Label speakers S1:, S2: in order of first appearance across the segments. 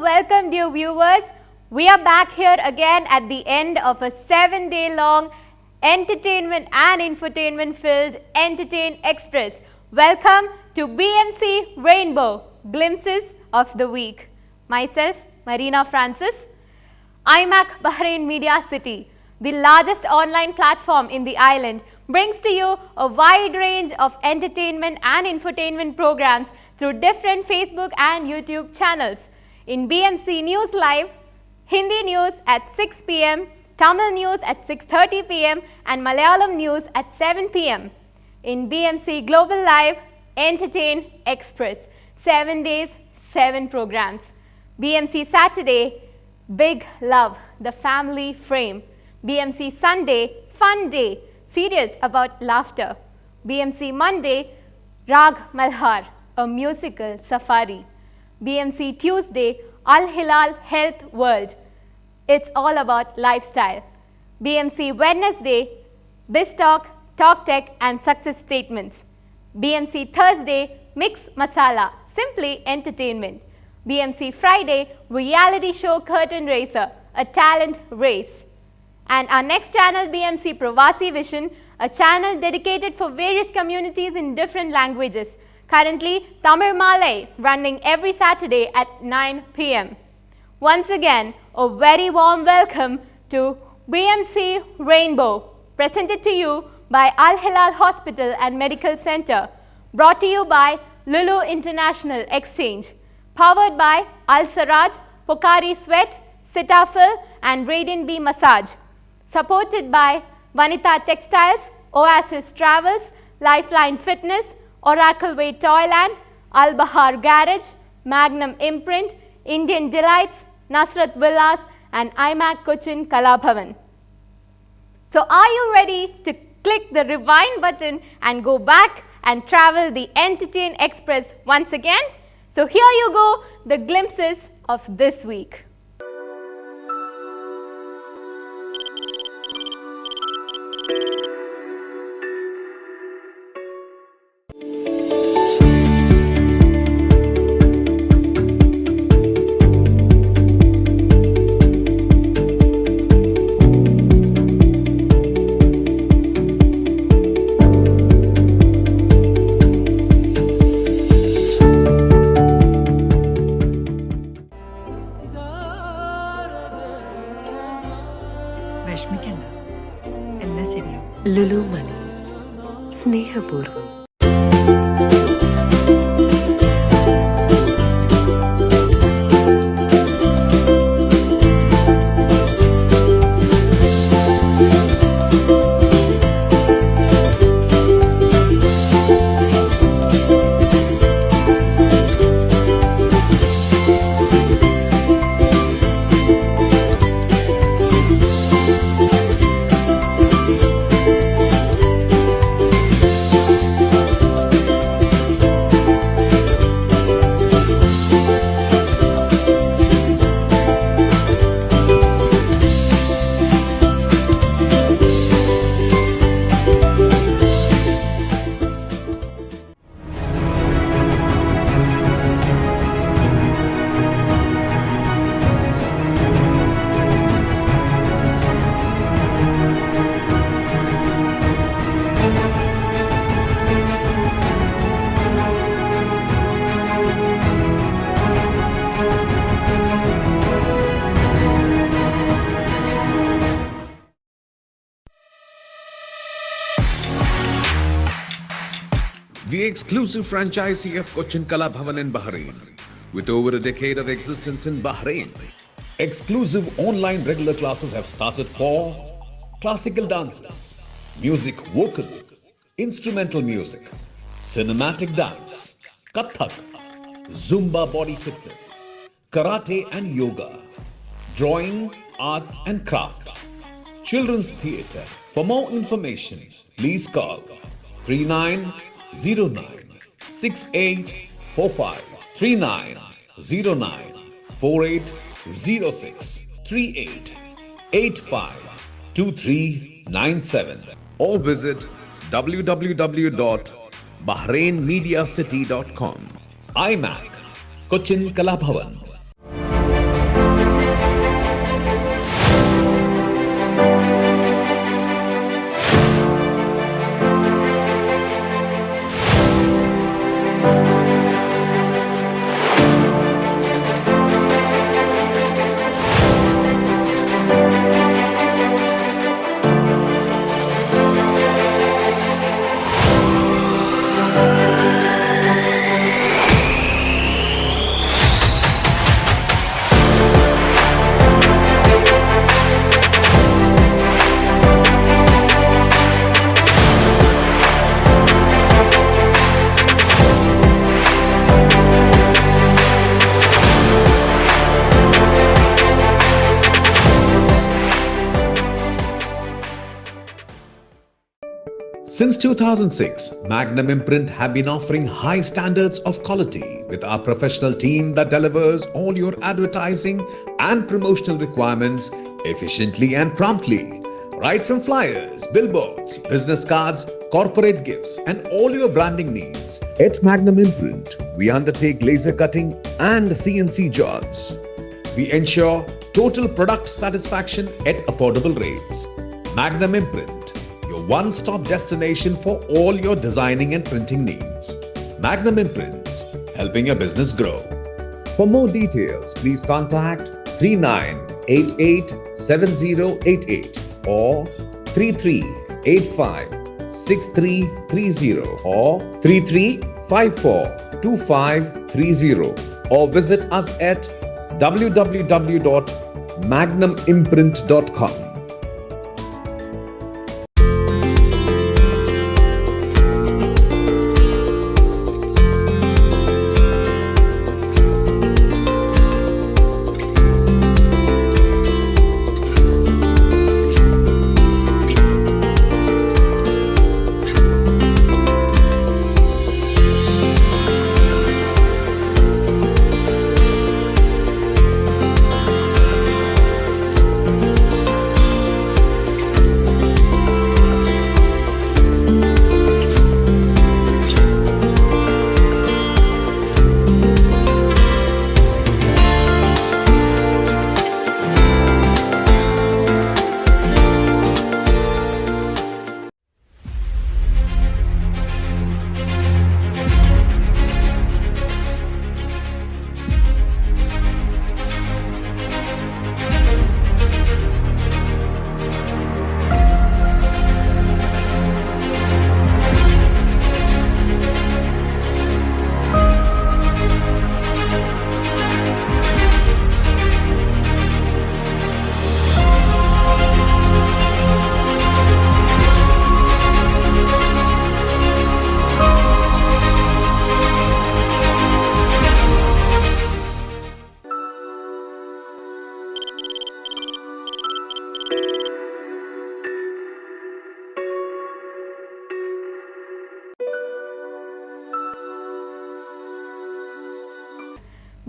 S1: welcome dear viewers. We are back here again at the end of a 7-day long entertainment and infotainment filled Entertain Express. Welcome to BMC Rainbow, Glimpses of the Week. Myself, Marina Francis. IMAC Bahrain Media City, the largest online platform in the island, brings to you a wide range of entertainment and infotainment programs through different Facebook and YouTube channels. In BMC News Live, Hindi news at 6 p.m, Tamil news at 6:30 p.m, and Malayalam news at 7 p.m. In BMC Global Live, Entertain Express, 7 days, 7 programs. BMC Saturday, Big Love, the family frame. BMC Sunday, Fun Day, serious about laughter. BMC Monday, Rag Malhar, a musical safari. BMC Tuesday, Al Hilal Health World. It's all about lifestyle. BMC Wednesday, BizTalk, Talk Tech and Success Statements. BMC Thursday, Mix Masala, simply entertainment. BMC Friday, reality show Curtain Racer, a talent race. And our next channel, BMC Pravasi Vision, a channel dedicated for various communities in different languages. Currently, Tamil Malay, running every Saturday at 9 p.m. Once again, a very warm welcome to BMC Rainbow, presented to you by Al Hilal Hospital and Medical Center, brought to you by Lulu International Exchange, powered by Al Saraj, Pokari Sweat, Cetaphil and Radiant Bee Massage, supported by Vanita Textiles, Oasis Travels, Lifeline Fitness, Oracle Way Toyland, Al Bahar Garage, Magnum Imprint, Indian Delights, Nasrat Villas and IMAC Cochin Kalabhavan. So are you ready to click the rewind button and go back and travel the Entertain Express once again? So here you go, the glimpses of this week.
S2: വിഷമിക്കണ്ട, എല്ലാം ശരിയാവും. ലുലു മണി, സ്നേഹപൂർവ്വം.
S3: The exclusive franchisee of Cochin Kalabhavan in Bahrain, with over a decade of existence in Bahrain. Exclusive online regular classes have started for classical dances, music vocal, instrumental music, cinematic dance, Kathak, Zumba body fitness, karate and yoga, drawing, arts and craft, children's theatre. For more information, please call 3909 6845 3909 4806 3885 2397 or visit www.bahrainmediacity.com. IMAC, Cochin Kalabhavan. Since 2006, Magnum Imprint have been offering high standards of quality with our professional team that delivers all your advertising and promotional requirements efficiently and promptly. Right from flyers, billboards, business cards, corporate gifts, and all your branding needs. At Magnum Imprint, we undertake laser cutting and CNC jobs. We ensure total product satisfaction at affordable rates. Magnum Imprint, your one-stop destination for all your designing and printing needs. Magnum Imprints, helping your business grow. For more details, please contact 39887088 or 33856330 or 33542530 or visit us at www.magnumimprint.com.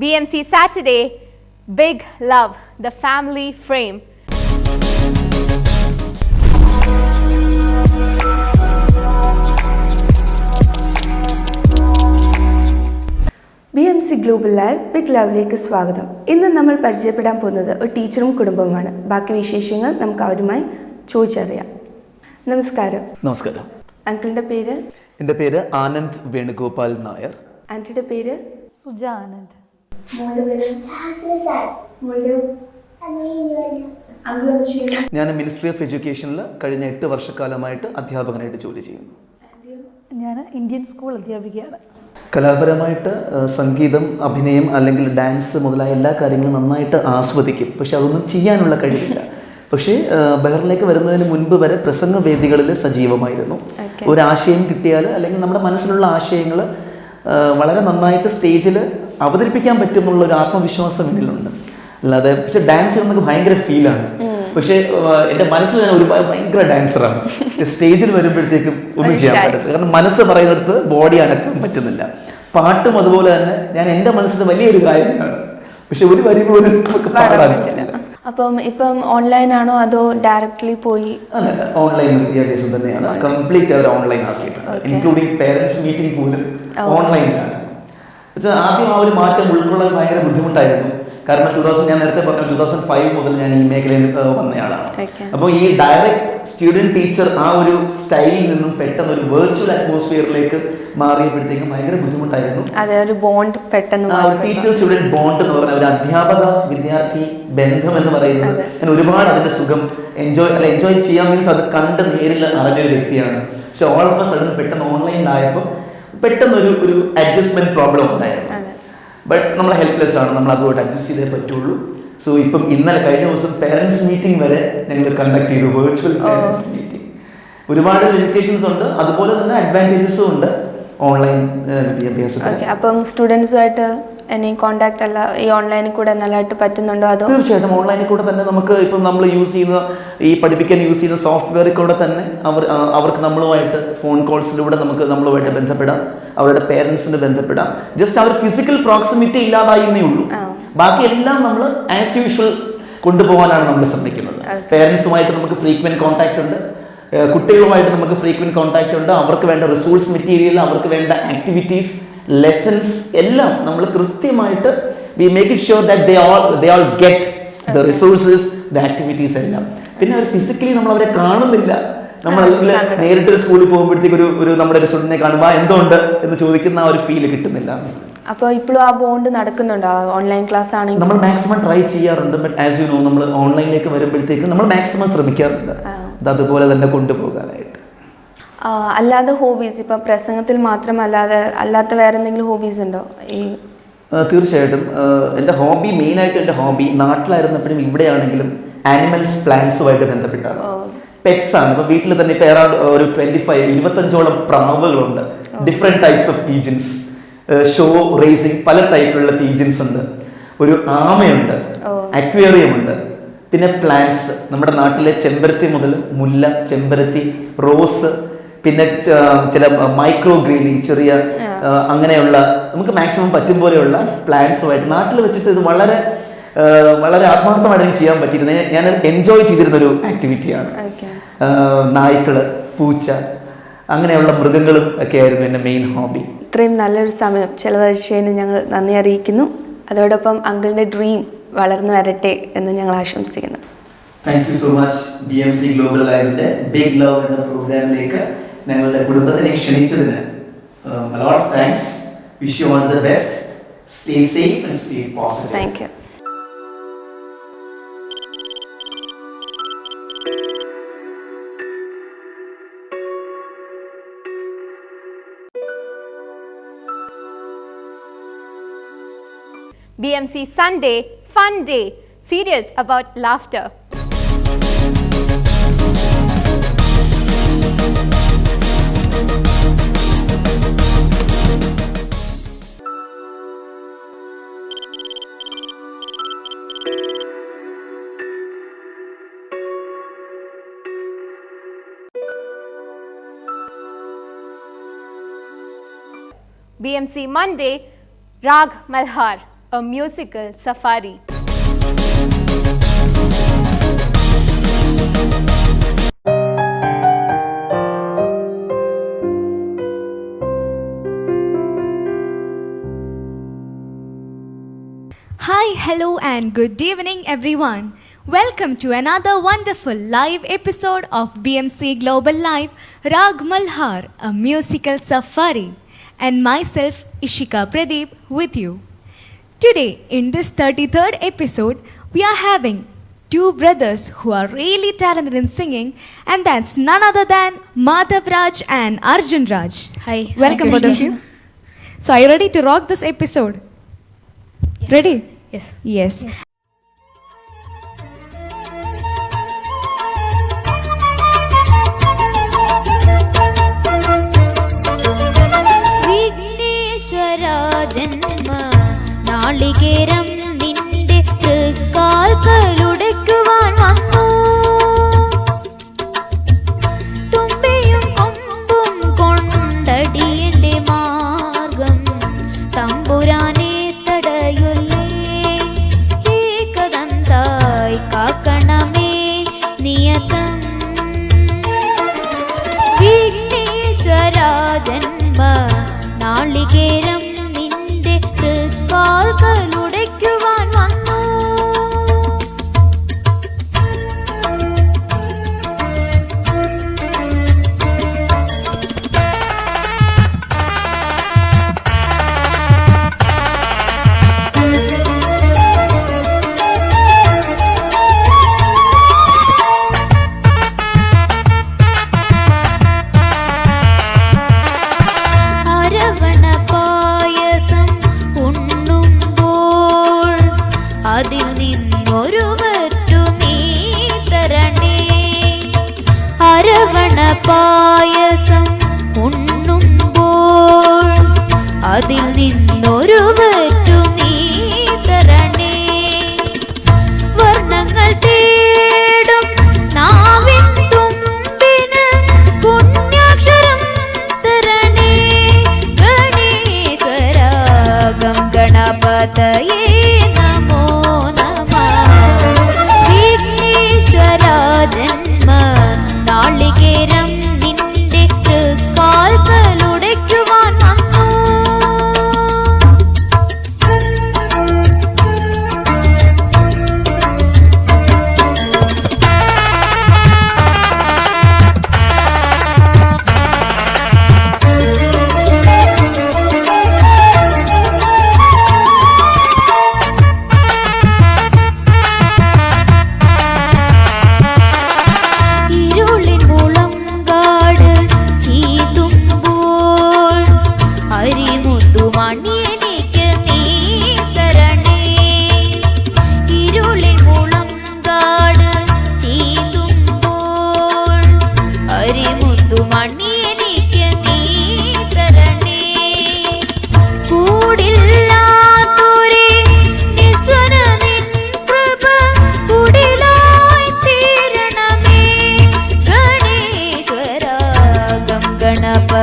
S1: BMC Saturday, Big Love, the family frame.
S4: BMC Global Live big ലവിലേക്ക് സ്വാഗതം. ഇന്ന് നമ്മൾ പരിചയപ്പെടാൻ പോകുന്നത് ഒരു ടീച്ചറും കുടുംബവുമാണ്. ബാക്കി വിശേഷങ്ങൾ നമുക്ക് അവരുമായി ചോദിച്ചറിയാം. നമസ്കാരം.
S5: നമസ്കാരം.
S4: അങ്കിളിന്റെ പേര്?
S5: എൻ്റെ പേര് ആനന്ദ് വേണുഗോപാൽ നായർ.
S4: ആന്റിയുടെ പേര്?
S6: സുജ ആനന്ദ്.
S4: മോളുടെ പേര്?
S5: ഞാൻ മിനിസ്ട്രി ഓഫ് എഡ്യൂക്കേഷനിൽ കഴിഞ്ഞ 8 വർഷക്കാലമായിട്ട് അധ്യാപകനായിട്ട് ജോലി ചെയ്യുന്നു.
S6: ഞാൻ ഇന്ത്യൻ സ്കൂൾ അധ്യാപികയാണ്.
S5: കലാപരമായിട്ട് സംഗീതം, അഭിനയം അല്ലെങ്കിൽ ഡാൻസ് മുതലായ എല്ലാ കാര്യങ്ങളും നന്നായിട്ട് ആസ്വദിക്കും. പക്ഷെ അതൊന്നും ചെയ്യാനുള്ള കഴിവില്ല. പക്ഷേ ബഹറിലേക്ക് വരുന്നതിന് മുൻപ് വരെ പ്രസംഗ വേദികളിൽ സജീവമായിരുന്നു. ഒരാശയം കിട്ടിയാൽ അല്ലെങ്കിൽ നമ്മുടെ മനസ്സിലുള്ള ആശയങ്ങൾ വളരെ നന്നായിട്ട് സ്റ്റേജിൽ അവതരിപ്പിക്കാൻ പറ്റുമെന്നുള്ള ഒരു ആത്മവിശ്വാസം എന്നിലുണ്ട്. അല്ലാതെ പക്ഷെ ഡാൻസ് നമുക്ക് ഭയങ്കര ഫീലാണ്. പക്ഷേ എൻ്റെ മനസ്സിൽ ഞാൻ ഭയങ്കര ഡാൻസറാണ്. സ്റ്റേജിൽ വരുമ്പോഴത്തേക്കും ഒന്നും ചെയ്യാൻ പറ്റില്ല. കാരണം മനസ്സ് പറയുന്നിടത്ത് ബോഡി അനക്കാൻ പറ്റുന്നില്ല. പാട്ടും അതുപോലെ തന്നെ ഞാൻ എൻ്റെ മനസ്സിൽ വലിയൊരു കാര്യമാണ്. പക്ഷെ ഒരു വരി പോലും നമുക്ക് പാടാൻ പറ്റില്ല.
S4: അപ്പം ഇപ്പം ഓൺലൈൻ ആണോ അതോ ഡയറക്ട്ലി പോയി?
S5: അല്ല, ഓൺലൈൻ വിദ്യാഭ്യാസം തന്നെയാണ്. കംപ്ലീറ്റ് അവർ ഓൺലൈൻ ആക്കിയിട്ടുണ്ട്. ഇൻക്ലൂഡിങ് പേരൻസ് മീറ്റിംഗ് പോലും ഓൺലൈനിലാണ്. ആദ്യം ആ ഒരു മാറ്റം ഉൾക്കൊള്ളാൻ ഭയങ്കര ബുദ്ധിമുട്ടായിരുന്നു. കാരണം ഞാൻ നേരത്തെ പറഞ്ഞ 2005 മുതൽ ഞാൻ ഈ മേഖലയിൽ വന്നയാളാണ്. അപ്പോൾ ഈ ഡയറക്റ്റ് സ്റ്റുഡൻറ് ടീച്ചർ ആ ഒരു സ്റ്റൈലിൽ നിന്നും പെട്ടെന്ന് ഒരു വെർച്വൽ അറ്റ്മോസ്ഫിയറിലേക്ക് മാറിയപ്പോഴത്തേക്കും ഭയങ്കര ബുദ്ധിമുട്ടായിരുന്നു.
S4: അതെ, ഒരു ബോണ്ട് പെട്ടെന്ന്
S5: ടീച്ചർ സ്റ്റുഡൻറ് ബോണ്ട് എന്ന് പറഞ്ഞ ഒരു അധ്യാപക വിദ്യാർത്ഥി ബന്ധം എന്ന് പറയുന്നത് ഞാൻ ഒരുപാട് അതിന്റെ സുഖം എൻജോയ് ചെയ്യാൻ മീൻസ് അത് കണ്ട് നേരിൽ അറിഞ്ഞൊരു വ്യക്തിയാണ്. പക്ഷെ ഓൾ ഓഫ് എ സഡൻ പെട്ടെന്ന് ഓൺലൈനിലായപ്പോൾ പെട്ടെന്ന് ഒരു അഡ്ജസ്റ്റ്മെന്റ് പ്രോബ്ലം ഉണ്ടായിരുന്നു. ബട്ട് നമ്മൾ ഹെൽപ്ലെസ് ആണ്, നമ്മൾ അതുകൊണ്ട് അഡ്ജസ്റ്റ് ചെയ്തേ പറ്റുള്ളൂ. സോ ഇപ്പം ഇന്നലെ കഴിഞ്ഞ ദിവസം പേരൻസ് മീറ്റിംഗ് വരെ ഞങ്ങൾ കണ്ടക്ട് ചെയ്തു, വെർച്വൽ പേരൻസ് മീറ്റിംഗ്. ഒരുപാട് ലിമിറ്റേഷൻസ് ഉണ്ട്, അതുപോലെ തന്നെ അഡ്വാൻറ്റേജസും ഉണ്ട് ഓൺലൈൻ വിദ്യാഭ്യാസം.
S4: അപ്പം സ്റ്റുഡൻസുമായിട്ട് എന്നെ കോണ്ടാക്ട് അല്ല ഈ ഓൺലൈനിൽ കൂടെ നല്ലതായിട്ട് പറ്റുന്നുണ്ടോ? അതോ
S5: തീർച്ചയായിട്ടും ഓൺലൈനിൽ കൂടെ തന്നെ നമുക്ക് ഇപ്പം നമ്മൾ യൂസ് ചെയ്യുന്ന ഈ പഠിപ്പിക്കാൻ യൂസ് ചെയ്യുന്ന സോഫ്റ്റ്വെയറിൽ കൂടെ തന്നെ അവർക്ക് നമ്മളുമായിട്ട് ഫോൺ കോൾസിലൂടെ നമ്മളുമായിട്ട് ബന്ധപ്പെടാം, അവരുടെ പേരൻസിന് ബന്ധപ്പെടാം. ജസ്റ്റ് അവർ ഫിസിക്കൽ പ്രോക്സിമിറ്റി ഇല്ലാതായിരുന്നേ ഉള്ളൂ. ബാക്കി എല്ലാം നമ്മൾ ആസ് യൂഷ്വൽ കൊണ്ടുപോകാനാണ് നമ്മൾ ശ്രമിക്കുന്നത്. പേരൻസുമായിട്ട് നമുക്ക് ഫ്രീക്വന്റ് കോൺടാക്ട് ഉണ്ട്, കുട്ടികളുമായിട്ട് നമുക്ക് ഫ്രീക്വന്റ് കോൺടാക്ട് ഉണ്ട്. അവർക്ക് വേണ്ട റിസോഴ്സ് മെറ്റീരിയൽ, അവർക്ക് വേണ്ട ആക്ടിവിറ്റീസ്, ലെസൺസ് എല്ലാം നമ്മൾ കൃത്യമായിട്ട് we make it sure that they all get the resources, the activities എല്ലാം. പിന്നെ അവർ ഫിസിക്കലി നമ്മൾ അവരെ കാണുന്നില്ല. നമ്മൾ നേരിട്ട് സ്കൂളിൽ പോകുമ്പോഴത്തേക്ക് ഒരു നമ്മുടെ ഒരു സ്റ്റുഡന്റിനെ കാണുമ്പോൾ എന്തുകൊണ്ട് എന്ന് ചോദിക്കുന്ന ആ ഒരു ഫീല് കിട്ടുന്നില്ല.
S4: അപ്പോൾ ഇപ്പോഴും ആ ബോണ്ട് നടക്കുന്നുണ്ടോ? ഓൺലൈൻ ക്ലാസ് ആണെങ്കിൽ നമ്മൾ
S5: മാക്സിമം ട്രൈ ചെയ്യാറുണ്ട്. ബട്ട് ആസ് യു നോ, നമ്മൾ ഓൺലൈനിലേക്ക് വരുമ്പോഴത്തേക്ക് നമ്മൾ മാക്സിമം ശ്രമിക്കാറുണ്ട് അതുപോലെ തന്നെ കൊണ്ടുപോകാനായിട്ട്.
S4: അല്ലാതെ ഹോബീസ്, ഇപ്പം പ്രസംഗത്തിൽ മാത്രമല്ലാതെ അല്ലാത്ത വേറെ എന്തെങ്കിലും ഹോബീസ് ഉണ്ടോ?
S5: തീർച്ചയായിട്ടും എൻ്റെ ഹോബി, മെയിനായിട്ട് എൻ്റെ ഹോബി നാട്ടിലായിരുന്നപ്പോഴും ഇവിടെയാണെങ്കിലും ആനിമൽസ്, പ്ലാന്റ്സുമായിട്ട് ബന്ധപ്പെട്ടാണ്. പെറ്റ്സ് ആണ്. ഇപ്പോൾ വീട്ടിൽ തന്നെ ഇപ്പോൾ അറൗണ്ട് ഒരു 25-25ഓളം പ്രാവുകളുണ്ട്. Different types of pigeons, show racing പല ടൈപ്പിലുള്ള പീജൻസ് ഉണ്ട്. ഒരു ആമയുണ്ട്, അക്വേറിയം ഉണ്ട്. പിന്നെ പ്ലാന്റ്സ്, നമ്മുടെ നാട്ടിലെ ചെമ്പരത്തി മുതൽ മുല്ല, ചെമ്പരത്തി, റോസ്, പിന്നെ ചില മൈക്രോ ഗ്രീനി, ചെറിയ അങ്ങനെയുള്ള നമുക്ക് മാക്സിമം പറ്റും പോലെയുള്ള പ്ലാന്റ്സുമായിട്ട് നാട്ടിൽ വെച്ചിട്ട് ഇത് വളരെ വളരെ ആത്മാർത്ഥമായിട്ട് എനിക്ക് ചെയ്യാൻ പറ്റിയിരുന്നത്. ഞാൻ എൻജോയ് ചെയ്തിരുന്നൊരു ആക്ടിവിറ്റിയാണ്. നായ്ക്കള്, പൂച്ച, അങ്ങനെയുള്ള മൃഗങ്ങളും ഒക്കെ ആയിരുന്നു എൻ്റെ മെയിൻ ഹോബി.
S4: ഇത്രയും നല്ലൊരു സമയം ചെലവഴിച്ചതിന് ഞങ്ങൾ നന്ദി അറിയിക്കുന്നു. അതോടൊപ്പം അങ്കിളിൻ്റെ ഡ്രീം വളർന്നു വരട്ടെ എന്ന് ഞങ്ങൾ ആശംസിക്കുന്നു.
S5: Thank you so much. BMC global ലൈവിന്റെ ബിഗ് ലവ് എന്ന പ്രോഗ്രാമിലേക്ക് ഞങ്ങളുടെ കുടുംബത്തിനെ ക്ഷണിച്ചതിന് a lot of thanks. Wish you all the best. Stay safe and stay positive.
S4: Thank you.
S1: BMC Sunday Fun Day, serious about laughter. BMC Monday, Rag Malhar, a musical safari.
S7: Hi, hello and good evening everyone. Welcome to another wonderful live episode of BMC Global Live, Rag Malhar, a musical safari, and myself Ishika Pradeep with you. Today in this 33rd episode, we are having two brothers who are really talented in singing, and that's none other than Madhav Raj and Arjun Raj.
S8: Hi.
S7: Welcome both of you. So are you ready to rock this episode? Yes. Ready?
S8: Yes.
S7: Yes.
S8: Vighneshwara ജന്മ നാളികേരം നിന്റെ തൃക്കാൽക്കലുടയ്ക്കുവാൻ വന്നു. തുമ്പയും കൊമ്പും കൊണ്ടടിയന്റെ മാർഗം തമ്പുരാനെ തടയൊല്ലേ. ഏകദന്തായി കാക്കണമേ നിയതം. വിഘ്നേശ്വര ജന്മ നാളികേരം നിന്റെ തൃക്കാൽക്കലുടയ്ക്കുവാൻ വന്നു. അരവണ പായസം ഉണ്ണുമ്പോൾ അതിൽ നിന്നൊരു വറ്റു നീ തരണേ. അരവണ പായസം ഉണ്ണുമ്പോൾ അതിൽ നിന്നൊരു വറ്റു നീ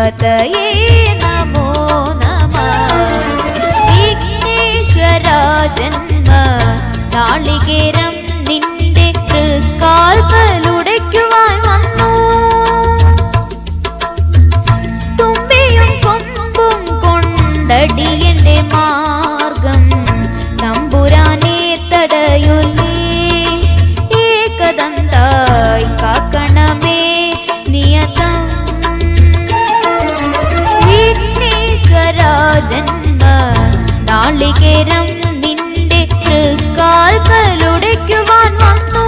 S8: പതയേ നമോ നമഃ. വിഘ്നേശ്വര ജന്മ നാളികേരം നിന്റെ തൃക്കാൽക്കലുടയ്ക്കുവാൻ വന്നു. തുമ്പിയും കൊമ്പും കൊണ്ടടിയന്റെ മാർഗം തമ്പുരാനെ തടയുന്നേ. ഏകദന്തായി കാക്കണമേ നിയതം. വിഘ്നേശ്വര ജന്മ നാളികേരം നിന്റെ തൃക്കാൽക്കലുടയ്ക്കുവാൻ വന്നു.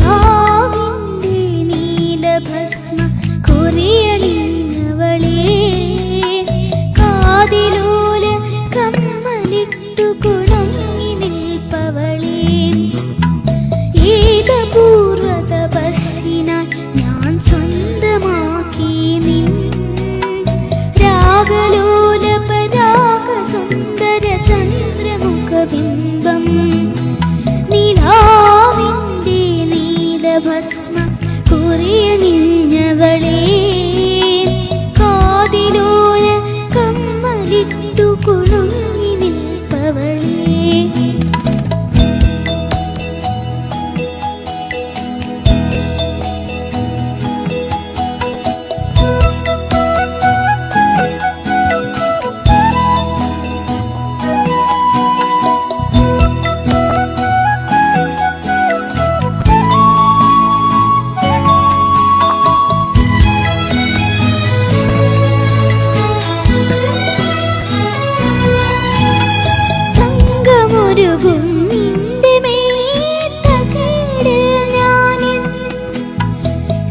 S8: നിലാവിന്റെ നീലഭസ്മ കുറിയണിഞ്ഞവളേ, കാതിലോല കമ്മലിട്ടു കുണങ്ങി നിൽപ്പവളേ. ഏകപൂർവ തപസ്സിനാൽ ഞാൻ സ്വന്തമാക്കി നിൻ രാഗലോല പരാഗ സുന്ദര ചന്ദ്രമുഖബിംബം. നിലാവിന്റെ നീലഭസ്മ കുറിയണിഞ്ഞവളേ, കാതിലോല കമ്മലിട്ടു കുണുങ്ങി നിൽപ്പവളേ. തങ്കമൊരുകും നിന്റെ മേത്തകിടിൽ ഞാനിൻ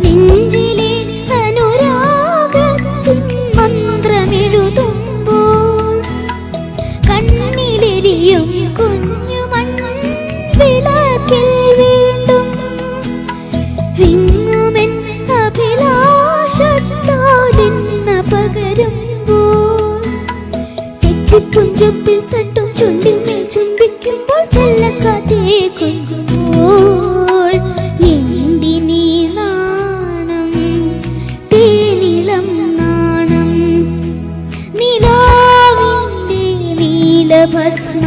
S8: നെഞ്ചിലെ അനുരാഗത്തിൻ മന്ത്രമെഴുതുമ്പോൾ കണ്ണിലെരിയും കുഞ്ഞു മൺവിളക്കിൽ വീണ്ടും വിങ്ങുമെൻ അഭിലാഷത്താലെന്ന പകരുമ്പോൾ തെച്ചിപ്പുഞ്ചൊപ്പിൽ തട്ടും ചുണ്ടിൽ മേൽ ചുംബിക്കുമ്പോൾ ചെല്ലക്കാത്തേ കൊഞ്ചുമ്പോൾ എന്തിനീ നാണം തേനിളം നാണം. നിലാവിന്റെ നീലഭസ്മ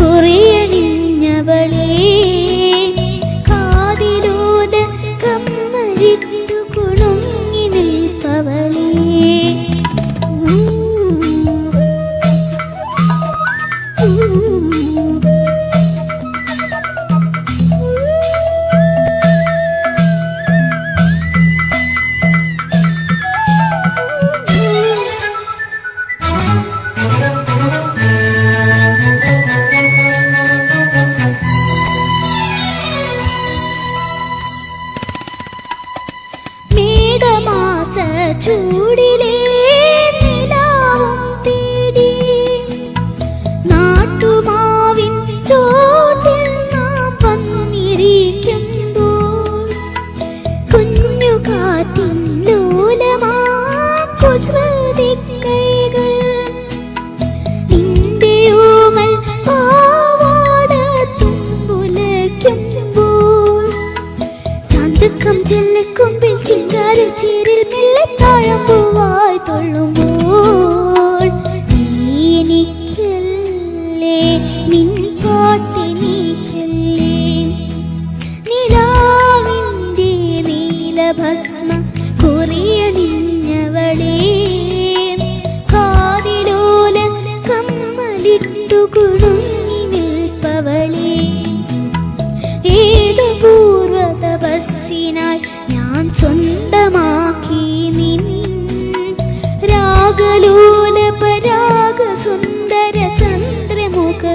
S8: കുറിയണിഞ്ഞവളേ, കാതിലോല കമ്മലിട്ടു കുണുങ്ങി നിൽപ്പവളേ.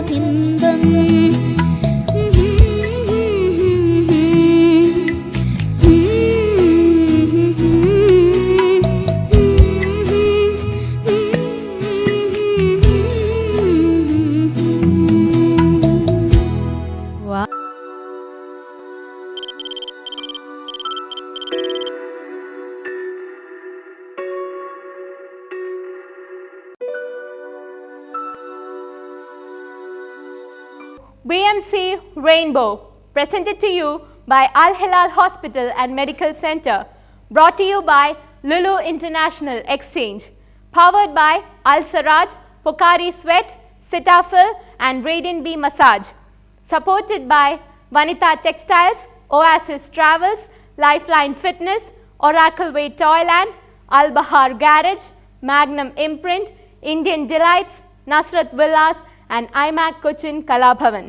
S8: ബിംബം
S1: BMC Rainbow, presented to you by Al Hilal Hospital and Medical Center, brought to you by Lulu International Exchange, powered by Al Saraj, Pocari Sweat, Cetaphil and Radiant Bee Massage, supported by Vanita Textiles, Oasis Travels, Lifeline Fitness, Oracle Way Toyland, Al Bahar Garage, Magnum Imprint, Indian Delights, Nasrat Villas and IMAC Cochin Kalabhavan.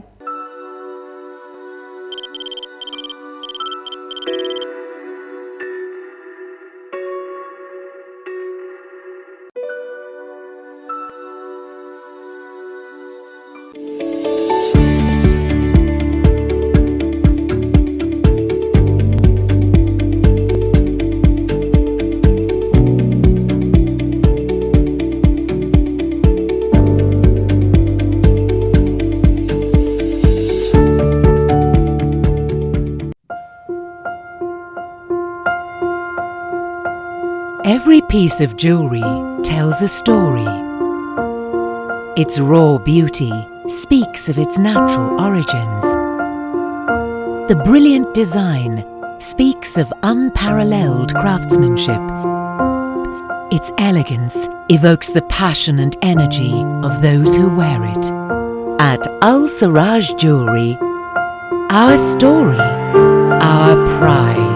S2: Every piece of jewelry tells a story. Its raw beauty speaks of its natural origins. The brilliant design speaks of unparalleled craftsmanship. Its elegance evokes the passion and energy of those who wear it. At Al Saraj Jewelry, our story, our pride.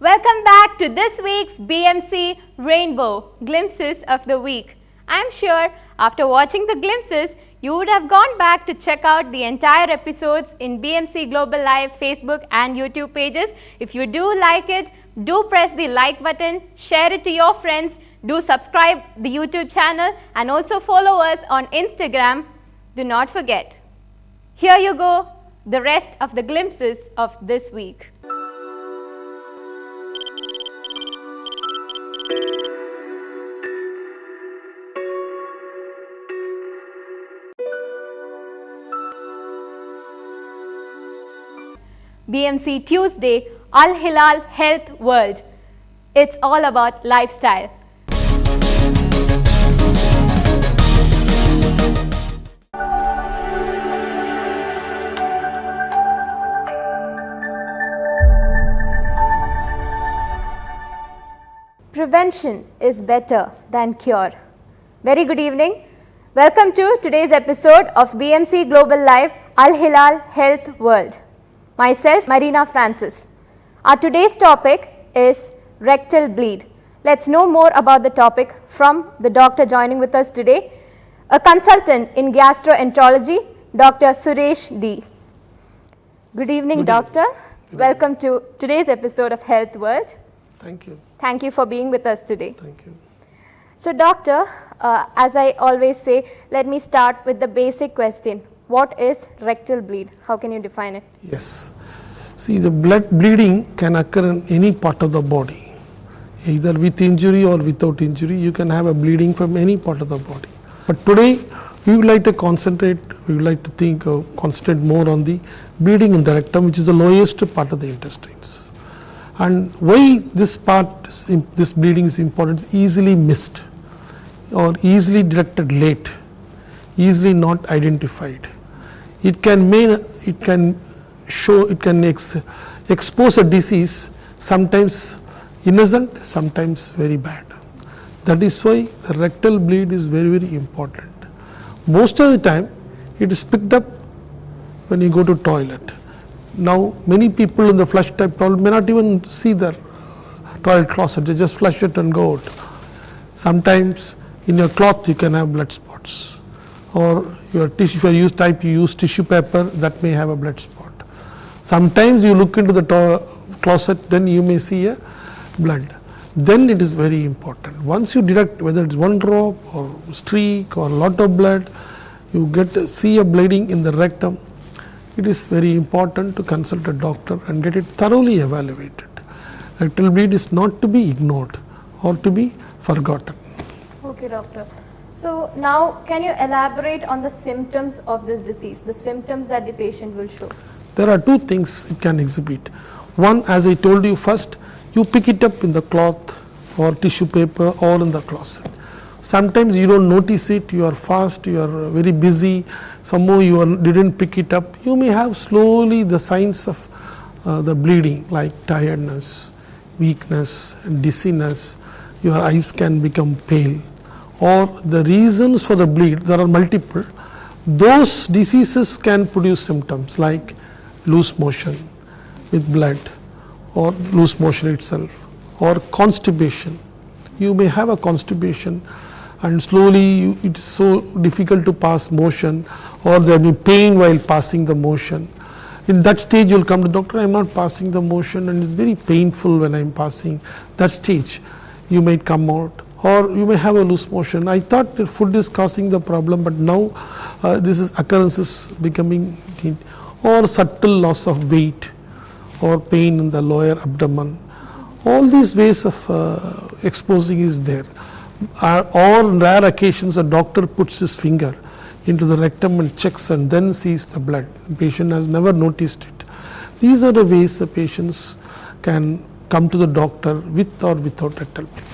S1: Welcome back to this week's BMC Rainbow Glimpses of the Week. I'm sure after watching the glimpses, you would have gone back to check out the entire episodes in BMC Global Live Facebook and YouTube pages. If you do like it, do press the like button, share it to your friends, do subscribe the YouTube channel and also follow us on Instagram. Do not forget. Here you go, the rest of the glimpses of this week. BMC Tuesday, Al Hilal Health World. It's all about lifestyle. Prevention is better than cure. Very good evening. Welcome to today's episode of BMC Global Live, Al Hilal Health World. Myself, Marina Francis. Our today's topic is rectal bleed. Let's know more about the topic from the doctor joining with us today, a consultant in gastroenterology, Dr. Suresh D. Good evening, doctor. Welcome to today's episode of Health World.
S9: Thank you.
S1: Thank you for being with us today.
S9: Thank you.
S1: So, doctor, as I always say, let me start with the basic question. What is rectal bleed? How can you define it?
S9: Yes. See, the blood bleeding can occur in any part of the body. Either with injury or without injury, you can have a bleeding from any part of the body. But today, we would like to concentrate more on the bleeding in the rectum, which is the lowest part of the intestines. And why this bleeding is important, is easily missed or easily detected late, easily not identified. It can expose a disease, sometimes innocent, sometimes very bad. That is why the rectal bleed is very, very important. Most of the time, it is picked up when you go to toilet. Now, many people in the flush type toilet may not even see their toilet closet, they just flush it and go out. Sometimes in your cloth you can have blood spots, or your tissue, if you use tissue paper, that may have a blood spot. Sometimes you look into the closet, then you may see a blood. Then it is very important. Once you detect whether it's one drop or streak or a lot of blood, you see a bleeding in the rectum, it is very important to consult a doctor and get it thoroughly evaluated. Rectal bleed is not to be ignored or to be forgotten.
S1: Okay, doctor. So now, can you elaborate on the symptoms of this disease, the symptoms that the patient will show?
S9: There are two things it can exhibit. One, as I told you first, you pick it up in the cloth or tissue paper or in the closet. Sometimes you don't notice it, you are fast, you are very busy, somehow you didn't pick it up. You may have slowly the signs of the bleeding, like tiredness, weakness, dizziness, your eyes can become pale. Or the reasons for the bleed, there are multiple. Those diseases can produce symptoms like loose motion with blood, or loose motion itself, or constipation. You may have a constipation and slowly it is so difficult to pass motion, or there may be pain while passing the motion. In that stage you will come to doctor, I am not passing the motion and it is very painful when I am passing. That stage you might come out, or you may have a loose motion. I thought the food is causing the problem, but now occurrence is becoming, or subtle loss of weight or pain in the lower abdomen. All these ways of exposing is there. Or on rare occasions a doctor puts his finger into the rectum and checks and then sees the blood. The patient has never noticed it. These are the ways the patients can come to the doctor with or without rectal bleed.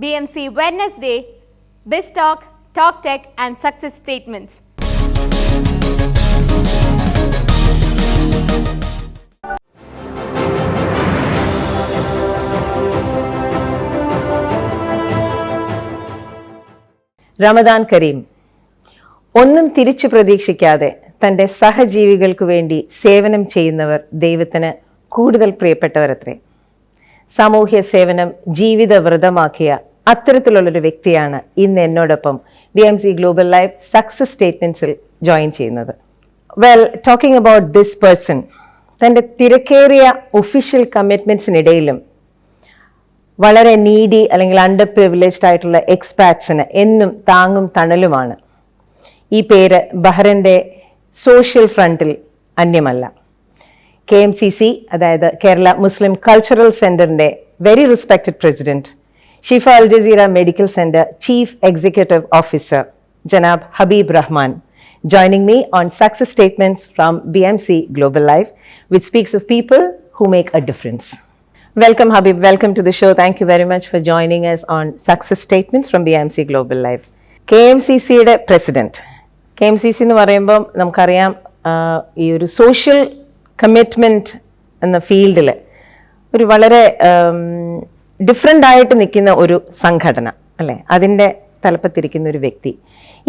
S1: BMC Wednesday, BizTalk, Talk Tech and Success Statements.
S10: Ramadan Kareem. ഒന്നും തിരിച്ചു പ്രതീക്ഷിക്കാതെ തൻ്റെ സഹജീവികൾക്കു വേണ്ടി സേവനം ചെയ്യുന്നവർ ദൈവത്തിന് കൂടുതൽ പ്രിയപ്പെട്ടവരത്രേ. സാമൂഹ്യ സേവനം ജീവിതവ്രതമാക്കിയ അത്തരത്തിലുള്ളൊരു വ്യക്തിയാണ് ഇന്ന് എന്നോടൊപ്പം BMC ഗ്ലോബൽ ലൈവ് സക്സസ് സ്റ്റേറ്റ്മെൻറ്റ്സിൽ ജോയിൻ ചെയ്യുന്നത്. Well, talking about this person, തൻ്റെ തിരക്കേറിയ ഒഫീഷ്യൽ കമ്മിറ്റ്മെൻറ്റ്സിനിടയിലും വളരെ നീഡി അല്ലെങ്കിൽ അണ്ടർ പ്രിവിലേജ്ഡ് ആയിട്ടുള്ള എക്സ്പാറ്റ്സിന് എന്നും താങ്ങും തണലുമാണ്. ഈ പേര് ബഹ്റിൻ്റെ സോഷ്യൽ ഫ്രണ്ടിൽ അന്യമല്ല. KMCC, അതായത് കേരള മുസ്ലിം കൾച്ചറൽ സെൻറ്ററിൻ്റെ very respected president, Shifa Al Jazeera medical centre chief executive officer Janab Habeeb Rahman, joining me on success statements from BMC Global Life, which speaks of people who make a difference. Welcome Habib, welcome to the show. Thank you very much for joining us on success statements from BMC Global Life. KMCCയുടെ president. KMCC എന്ന് പറയുമ്പോൾ നമുക്കറിയാം ഈ ഒരു social commitment എന്ന ഫീൽഡിൽ ഒരു വളരെ ഡിഫറെൻ്റ് ആയിട്ട് നിൽക്കുന്ന ഒരു സംഘടന അല്ലേ, അതിൻ്റെ തലപ്പത്തിരിക്കുന്ന ഒരു വ്യക്തി.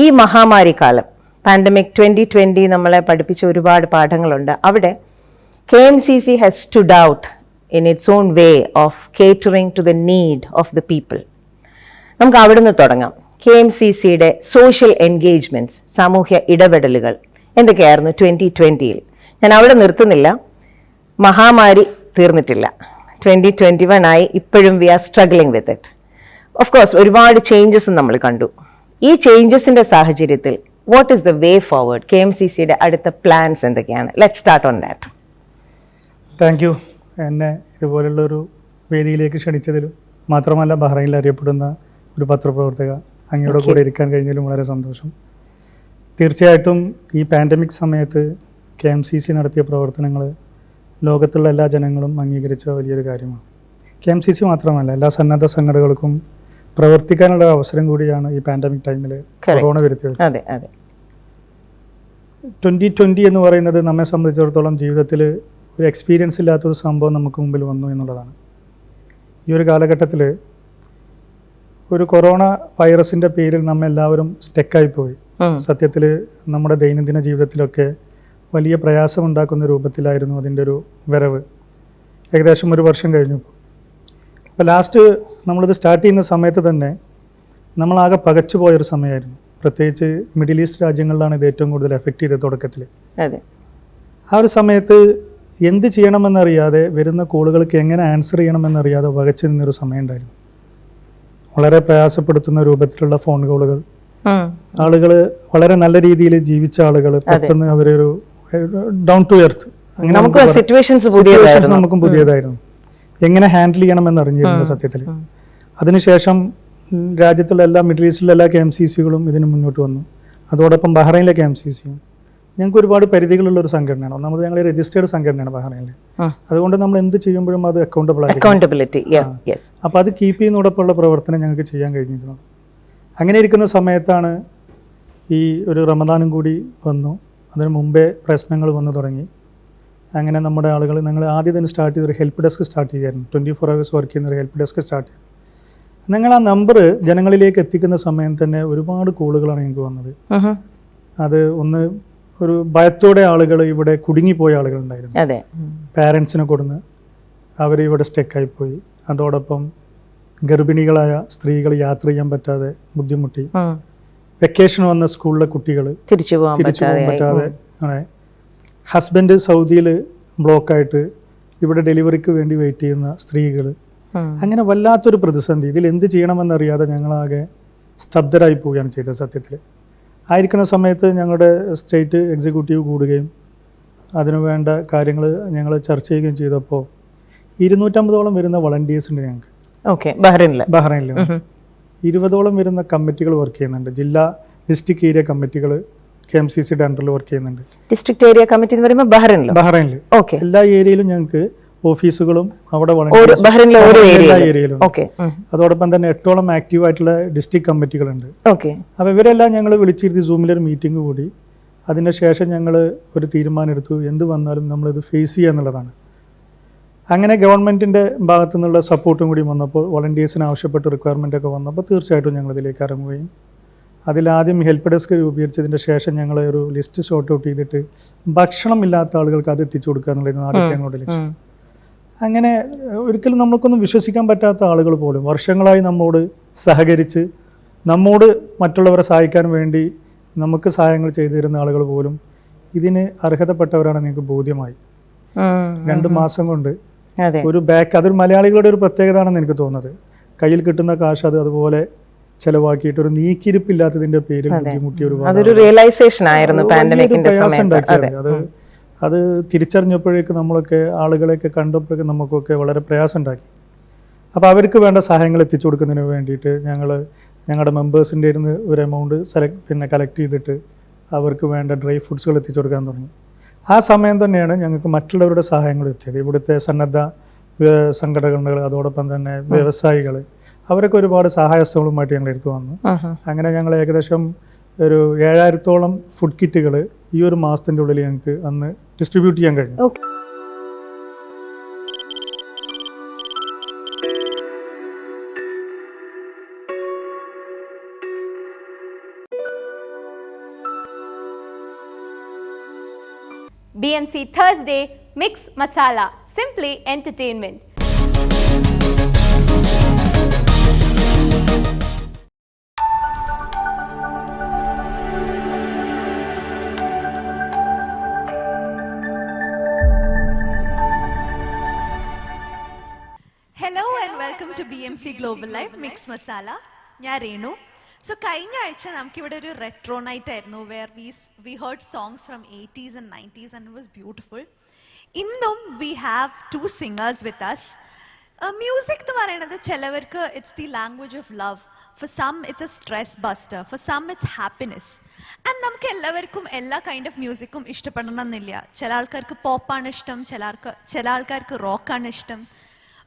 S10: ഈ മഹാമാരി കാലം, പാൻഡമിക് 2020 നമ്മളെ പഠിപ്പിച്ച ഒരുപാട് പാഠങ്ങളുണ്ട്. അവിടെ KMCC has stood out in its own way of catering to the need of the people. നമുക്ക് അവിടെ നിന്ന് തുടങ്ങാം. KMCCയുടെ സോഷ്യൽ എൻഗേജ്മെൻറ്റ്സ്, സാമൂഹ്യ ഇടപെടലുകൾ എന്തൊക്കെയായിരുന്നു 2020-ൽ? ഞാൻ അവിടെ നിർത്തുന്നില്ല. മഹാമാരി തീർന്നിട്ടില്ല, 2021 ആയി. ഇപ്പോഴും we are struggling with it. Of course ഒരുപാട് ചേഞ്ചസ് നമ്മൾ കണ്ടു. ഈ ചേഞ്ചസിൻ്റെ സാഹചര്യത്തിൽ what is the way forward? KMCCയുടെ അടുത്ത പ്ലാൻസ് എന്തൊക്കെയാണ്? Let start on that.
S11: Thank you എന്നെ ഇതുപോലുള്ളൊരു വേദിയിലേക്ക് ക്ഷണിച്ചതിലും മാത്രമല്ല ബഹ്റൈനിൽ അറിയപ്പെടുന്ന ഒരു പത്രപ്രവർത്തക അങ്ങയുടെ കൂടെ ഇരിക്കാൻ കഴിഞ്ഞതിലും വളരെ സന്തോഷം. തീർച്ചയായിട്ടും ഈ പാൻഡമിക് സമയത്ത് KMCC നടത്തിയ പ്രവർത്തനങ്ങൾ ലോകത്തുള്ള എല്ലാ ജനങ്ങളും അംഗീകരിച്ച വലിയൊരു കാര്യമാണ്. KMCC മാത്രമല്ല, എല്ലാ സന്നദ്ധ സംഘടനകൾക്കും പ്രവർത്തിക്കാനുള്ള അവസരം കൂടിയാണ് ഈ പാൻഡമിക് ടൈമിൽ കൊറോണ വരുത്തി വെച്ചത്. 2020 എന്ന് പറയുന്നത് നമ്മെ സംബന്ധിച്ചിടത്തോളം ജീവിതത്തിൽ ഒരു എക്സ്പീരിയൻസ് ഇല്ലാത്തൊരു സംഭവം നമുക്ക് മുമ്പിൽ വന്നു എന്നുള്ളതാണ്. ഈ ഒരു കാലഘട്ടത്തിൽ ഒരു കൊറോണ വൈറസിൻ്റെ പേരിൽ നമ്മെല്ലാവരും സ്റ്റെക്കായിപ്പോയി. സത്യത്തിൽ നമ്മുടെ ദൈനംദിന ജീവിതത്തിലൊക്കെ വലിയ പ്രയാസമുണ്ടാക്കുന്ന രൂപത്തിലായിരുന്നു അതിൻ്റെ ഒരു വരവ്. ഏകദേശം ഒരു വർഷം കഴിഞ്ഞു. അപ്പോൾ ലാസ്റ്റ് നമ്മളിത് സ്റ്റാർട്ട് ചെയ്യുന്ന സമയത്ത് തന്നെ നമ്മളാകെ പകച്ചു പോയൊരു സമയമായിരുന്നു. പ്രത്യേകിച്ച് മിഡിൽ ഈസ്റ്റ് രാജ്യങ്ങളിലാണ് ഇത് ഏറ്റവും കൂടുതൽ എഫക്റ്റ് ചെയ്തത് തുടക്കത്തിൽ. ആ ഒരു സമയത്ത് എന്ത് ചെയ്യണമെന്നറിയാതെ, വരുന്ന കോളുകൾക്ക് എങ്ങനെ ആൻസർ ചെയ്യണമെന്നറിയാതെ വകച്ചു നിന്നൊരു സമയം ഉണ്ടായിരുന്നു. വളരെ പ്രയാസപ്പെടുത്തുന്ന രൂപത്തിലുള്ള ഫോൺ കോളുകൾ, ആളുകൾ വളരെ നല്ല രീതിയിൽ ജീവിച്ച ആളുകൾ പെട്ടെന്ന് അവരൊരു ഡൗൺ ടു എർത്ത്, അങ്ങനെ സിറ്റുവേഷൻസ് നമുക്കും പുതിയതായിരുന്നു. എങ്ങനെ ഹാൻഡിൽ ചെയ്യണമെന്ന് അറിഞ്ഞിരുന്നു സത്യത്തിൽ. അതിനുശേഷം രാജ്യത്തുള്ള എല്ലാ മിഡിൽ ഈസ്റ്റിലെ എല്ലാ KMCCകളും ഇതിന് മുന്നോട്ട് വന്നു. അതോടൊപ്പം ബഹ്റൈനിലെ KMCCയും. ഞങ്ങൾക്ക് ഒരുപാട് പരിധികളുള്ളൊരു സംഘടനയാണ്. ഒന്നാമത് ഞങ്ങൾ രജിസ്റ്റേർഡ് സംഘടനയാണ് ബഹ്റൈനിൽ. അതുകൊണ്ട് നമ്മൾ എന്ത് ചെയ്യുമ്പോഴും അത് അക്കൗണ്ടബിലിറ്റി. അപ്പോൾ അത് കീപ്പ് ചെയ്യുന്നതോടൊപ്പമുള്ള പ്രവർത്തനം ഞങ്ങൾക്ക് ചെയ്യാൻ കഴിഞ്ഞിരുന്നു. അങ്ങനെ ഇരിക്കുന്ന സമയത്താണ് ഈ ഒരു റമദാനും കൂടി വന്നു. അതിന് മുമ്പേ പ്രശ്നങ്ങൾ വന്നു തുടങ്ങി. അങ്ങനെ നമ്മുടെ ആളുകൾ, ഞങ്ങൾ ആദ്യം തന്നെ സ്റ്റാർട്ട് ചെയ്തൊരു ഹെൽപ്പ് ഡെസ്ക് സ്റ്റാർട്ട് ചെയ്യുമായിരുന്നു. 24 hours വർക്ക് ചെയ്യുന്ന ഒരു ഹെൽപ്പ് ഡെസ്ക് സ്റ്റാർട്ട് ചെയ്തു. ഞങ്ങൾ ആ നമ്പർ ജനങ്ങളിലേക്ക് എത്തിക്കുന്ന സമയം തന്നെ ഒരുപാട് കോളുകളാണ് ഞങ്ങൾക്ക് വന്നത്. അത് ഒന്ന് ഒരു ഭയത്തോടെ ആളുകൾ ഇവിടെ കുടുങ്ങിപ്പോയ ആളുകളുണ്ടായിരുന്നു. പാരൻസിനെ കൊടുന്ന് അവർ ഇവിടെ സ്റ്റെക്കായിപ്പോയി. അതോടൊപ്പം ഗർഭിണികളായ സ്ത്രീകൾ യാത്ര ചെയ്യാൻ പറ്റാതെ ബുദ്ധിമുട്ടി. വെക്കേഷൻ വന്ന സ്കൂളിലെ കുട്ടികൾ തിരിച്ചു പോകാൻ പറ്റാതെ, ഹസ്ബൻഡ് സൗദിയിൽ ബ്ലോക്കായിട്ട് ഇവിടെ ഡെലിവറിക്ക് വേണ്ടി വെയിറ്റ് ചെയ്യുന്ന സ്ത്രീകൾ, അങ്ങനെ വല്ലാത്തൊരു പ്രതിസന്ധി. ഇതിൽ എന്ത് ചെയ്യണമെന്നറിയാതെ ഞങ്ങളാകെ സ്തബ്ധരായി പോവുകയാണ് ചെയ്തത് സത്യത്തിൽ. ആയിരിക്കുന്ന സമയത്ത് ഞങ്ങളുടെ സ്റ്റേറ്റ് എക്സിക്യൂട്ടീവ് കൂടുകയും അതിനുവേണ്ട കാര്യങ്ങൾ ഞങ്ങൾ ചർച്ച ചെയ്യുകയും ചെയ്തപ്പോൾ 250ഓളം വരുന്ന വളണ്ടിയേഴ്സ് ഉണ്ട് ഞങ്ങൾക്ക്. ബഹ്റൈനിൽ 20ഓളം വരുന്ന കമ്മിറ്റികൾ വർക്ക് ചെയ്യുന്നുണ്ട്. ജില്ലാ ഡിസ്ട്രിക്ട് ഏരിയ കമ്മിറ്റികൾ KMCCയുടെ അണ്ടറിൽ വർക്ക് ചെയ്യുന്നുണ്ട്.
S10: ഡിസ്ട്രിക്ട് ഏരിയ കമ്മിറ്റി എന്ന് പറയുമ്പോൾ ബഹ്റൈനിൽ
S11: എല്ലാ ഏരിയയിലും ഞങ്ങൾക്ക് ഓഫീസുകളും അവിടെ
S10: എല്ലാ
S11: ഏരിയയിലും. അതോടൊപ്പം തന്നെ 8ഓളം ആക്റ്റീവ് ആയിട്ടുള്ള ഡിസ്ട്രിക്ട് കമ്മിറ്റികളുണ്ട്. അപ്പോൾ ഇവരെല്ലാം ഞങ്ങൾ വിളിച്ചിരുത്തി സൂമിലൊരു മീറ്റിംഗ് കൂടി. അതിന് ശേഷം ഞങ്ങൾ ഒരു തീരുമാനം എടുത്തു, എന്ത് വന്നാലും നമ്മളിത് ഫേസ് ചെയ്യുക എന്നുള്ളതാണ്. അങ്ങനെ ഗവൺമെൻറ്റിൻ്റെ ഭാഗത്തു നിന്നുള്ള സപ്പോർട്ടും കൂടി വന്നപ്പോൾ, വളണ്ടിയേഴ്സിന് ആവശ്യപ്പെട്ട റിക്വയർമെൻ്റ് ഒക്കെ വന്നപ്പോൾ തീർച്ചയായിട്ടും ഞങ്ങൾ ഇതിലേക്ക് ഇറങ്ങുകയും അതിലാദ്യം ഹെൽപ്പ് ഡെസ്ക് രൂപീകരിച്ചതിൻ്റെ ശേഷം ഞങ്ങൾ ഒരു ലിസ്റ്റ് ഷോർട്ട് ഔട്ട് ചെയ്തിട്ട് ഭക്ഷണം ഇല്ലാത്ത ആളുകൾക്ക് അത് എത്തിച്ചു കൊടുക്കുക എന്നുള്ളതായിരുന്നു ആദ്യത്തെ ഞങ്ങളുടെ ലക്ഷ്യം. അങ്ങനെ ഒരിക്കലും നമ്മൾക്കൊന്നും വിശ്വസിക്കാൻ പറ്റാത്ത ആളുകൾ പോലും വർഷങ്ങളായി നമ്മോട് സഹകരിച്ച് നമ്മോട് മറ്റുള്ളവരെ സഹായിക്കാൻ വേണ്ടി നമുക്ക് സഹായങ്ങൾ ചെയ്തു തരുന്ന ആളുകൾ പോലും ഇതിന് അർഹതപ്പെട്ടവരാണെന്ന് എനിക്ക് ബോധ്യമായി. 2 മാസം കൊണ്ട് ഒരു ബാക്ക്, അതൊരു മലയാളികളുടെ ഒരു പ്രത്യേകത ആണെന്ന് എനിക്ക് തോന്നുന്നത്. കയ്യിൽ കിട്ടുന്ന കാശ് അത് അതുപോലെ ചെലവാക്കിയിട്ട് ഒരു നീക്കിരിപ്പില്ലാത്തതിന്റെ പേരിൽ ബുദ്ധിമുട്ടിയ അത് തിരിച്ചറിഞ്ഞപ്പോഴേക്ക് നമ്മളൊക്കെ ആളുകളെയൊക്കെ കണ്ടപ്പോഴേക്ക് നമുക്കൊക്കെ വളരെ പ്രയാസം ഉണ്ടാക്കി. അപ്പോൾ അവർക്ക് വേണ്ട സഹായങ്ങൾ എത്തിച്ചു കൊടുക്കുന്നതിന് വേണ്ടിയിട്ട് ഞങ്ങളുടെ മെമ്പേഴ്സിൻ്റെ ഇരുന്ന് ഒരു എമൗണ്ട് കളക്ട് ചെയ്തിട്ട് അവർക്ക് വേണ്ട ഡ്രൈ ഫുഡ്സുകൾ എത്തിച്ചു കൊടുക്കാൻ തുടങ്ങി. ആ സമയം തന്നെയാണ് ഞങ്ങൾക്ക് മറ്റുള്ളവരുടെ സഹായങ്ങൾ എത്തിയത്. ഇവിടുത്തെ സന്നദ്ധ സംഘടനകൾ, അതോടൊപ്പം തന്നെ വ്യവസായികൾ, അവരൊക്കെ ഒരുപാട് സഹായസ്ഥകളുമായിട്ട് ഞങ്ങൾ എടുത്തു വന്നു. അങ്ങനെ ഞങ്ങൾ ഏകദേശം ഒരു 7000ഓളം ഫുഡ് കിറ്റുകൾ ഈ ഒരു മാസത്തിൻ്റെ ഉള്ളിൽ ഞങ്ങൾക്ക് അന്ന് ഡിസ്ട്രിബ്യൂട്ട് ചെയ്യാൻ കഴിഞ്ഞു.
S1: BMC Thursday Mix Masala, simply entertainment.
S7: Hello and welcome to BMC Global Life Mix Masala. ഞാൻ രേണു.
S12: സോ കഴിഞ്ഞ ആഴ്ച നമുക്കിവിടെ ഒരു റെട്രോ നൈറ്റ് ആയിരുന്നു where we heard songs from 80s and 90s and it was beautiful. ഇന്നും we have 2 singers with us. Music എന്ന് പറയുന്നത് ചിലവർക്ക് it's the language of love, for some it's a stress buster, for some it's happiness. And നമുക്ക് എല്ലാവർക്കും എല്ലാ kind of മ്യൂസിക്കും ഇഷ്ടപ്പെടണമെന്നില്ല. ചില ആൾക്കാർക്ക് പോപ്പാണ് ഇഷ്ടം, ചില ആൾക്കാർക്ക് റോക്കാണ് ഇഷ്ടം.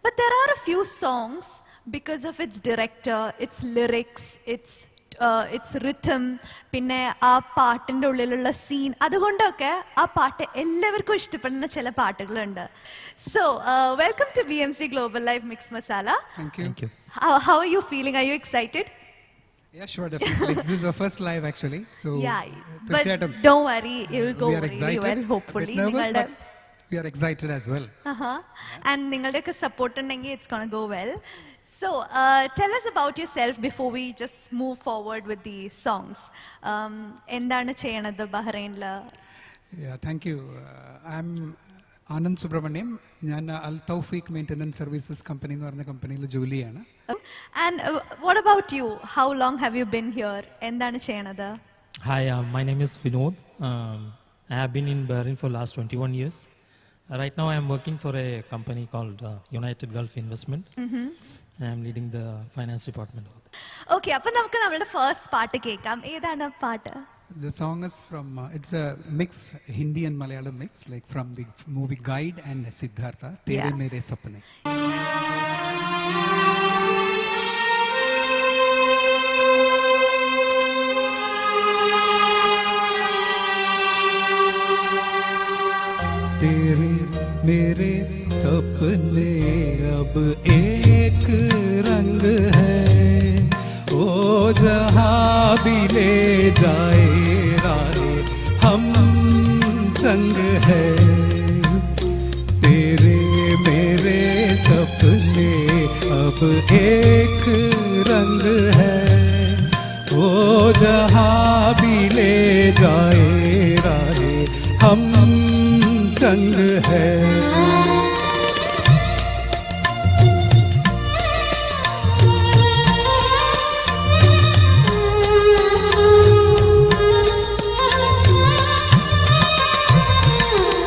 S12: But there are A few songs because of its director, its lyrics, its rhythm, പിന്നെ ആ പാട്ടിൻ്റെ ഉള്ളിലുള്ള സീൻ, അതുകൊണ്ടൊക്കെ ആ പാട്ട് എല്ലാവർക്കും ഇഷ്ടപ്പെടുന്ന ചില പാട്ടുകളുണ്ട്. So welcome to BMC Global Live Mix Masala.
S13: Thank you.
S12: How are you feeling? Are you excited?
S13: Yeah, sure, definitely. This is our first live actually. So
S12: but don't worry, it will go really well hopefully.
S13: We are excited as well.
S12: And ningalde support undengil it's going to go well. So tell us about yourself before we just move forward with the songs. Endana cheyanathu Bahrainil?
S13: Yeah, thank you. I'm Anand Subramaniam. ഞാൻ Al Tawfiq Maintenance Services Company എന്ന് പറഞ്ഞ കമ്പനിയിൽ ജോലി ചെയ്യാണ്.
S12: And what about you? How long have you been here? എന്താണ് ചെയ്യുന്നത്?
S14: Hi, my name is Vinod. I have been in Bahrain for last 21 years. Right now I am working for a company called United Gulf Investment. I am leading the finance department.
S12: Okay, അപ്പോൾ നമുക്ക് നമ്മുടെ first പാട്ട് കേൾക്കാം. ഏതാണ് പാട്ട്?
S13: The song is from it's a mix, Hindi and Malayalam mix, like from the movie Guide and Siddhartha, Tere Mere Sapne. तेरे मेरे सपने अब एक रंग है, ओ जहाँ भी ले जाए राहे हम संग है. तेरे मेरे सपने अब एक रंग है, ओ जहाँ भी ले जाए राहे हम संग है.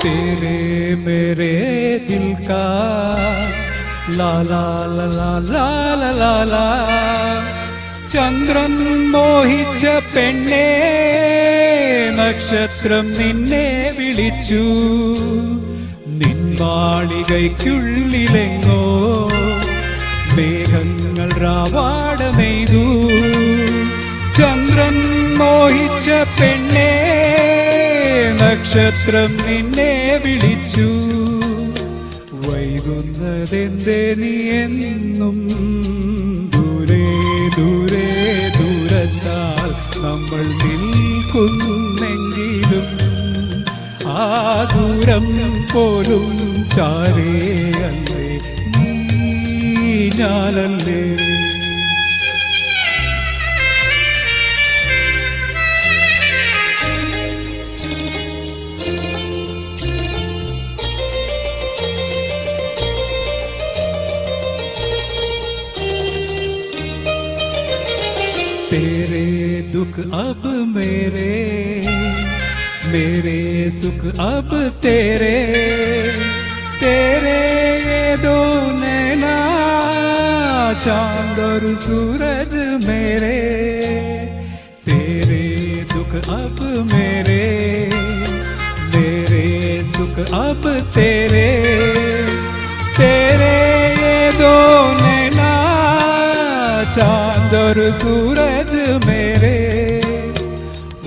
S13: तेरे मेरे दिल का ला ला ला ला ला ला ला ला ചന്ദ്രൻ മോഹിച്ച പെണ്ണേ നക്ഷത്രം നിന്നെ വിളിച്ചു, നിൻമാളികയ്ക്കുള്ളിലെങ്ങോ മേഘങ്ങൾ രാവാടമെയ്തു. ചന്ദ്രൻ മോഹിച്ച പെണ്ണേ നക്ഷത്രം നിന്നെ വിളിച്ചു, വൈകുന്നതെന്തേ നീ എന്നും ദൂരെ ദൂരെ ദൂരത്താൽ നമ്മൾ നിൽക്കുന്നെങ്കിലും ആ ദൂരം പോലും ചാരേയല്ലേ നീ ഞാനല്ലേ. तेरे दुख अब मेरे, मेरे सुख अब तेरे, तेरे ये दो नैना चांद और सूरज मेरे. तेरे दुख अब मेरे, मेरे सुख अब तेरे, तेरे ये दो नैना चांद और सूरज मेरे.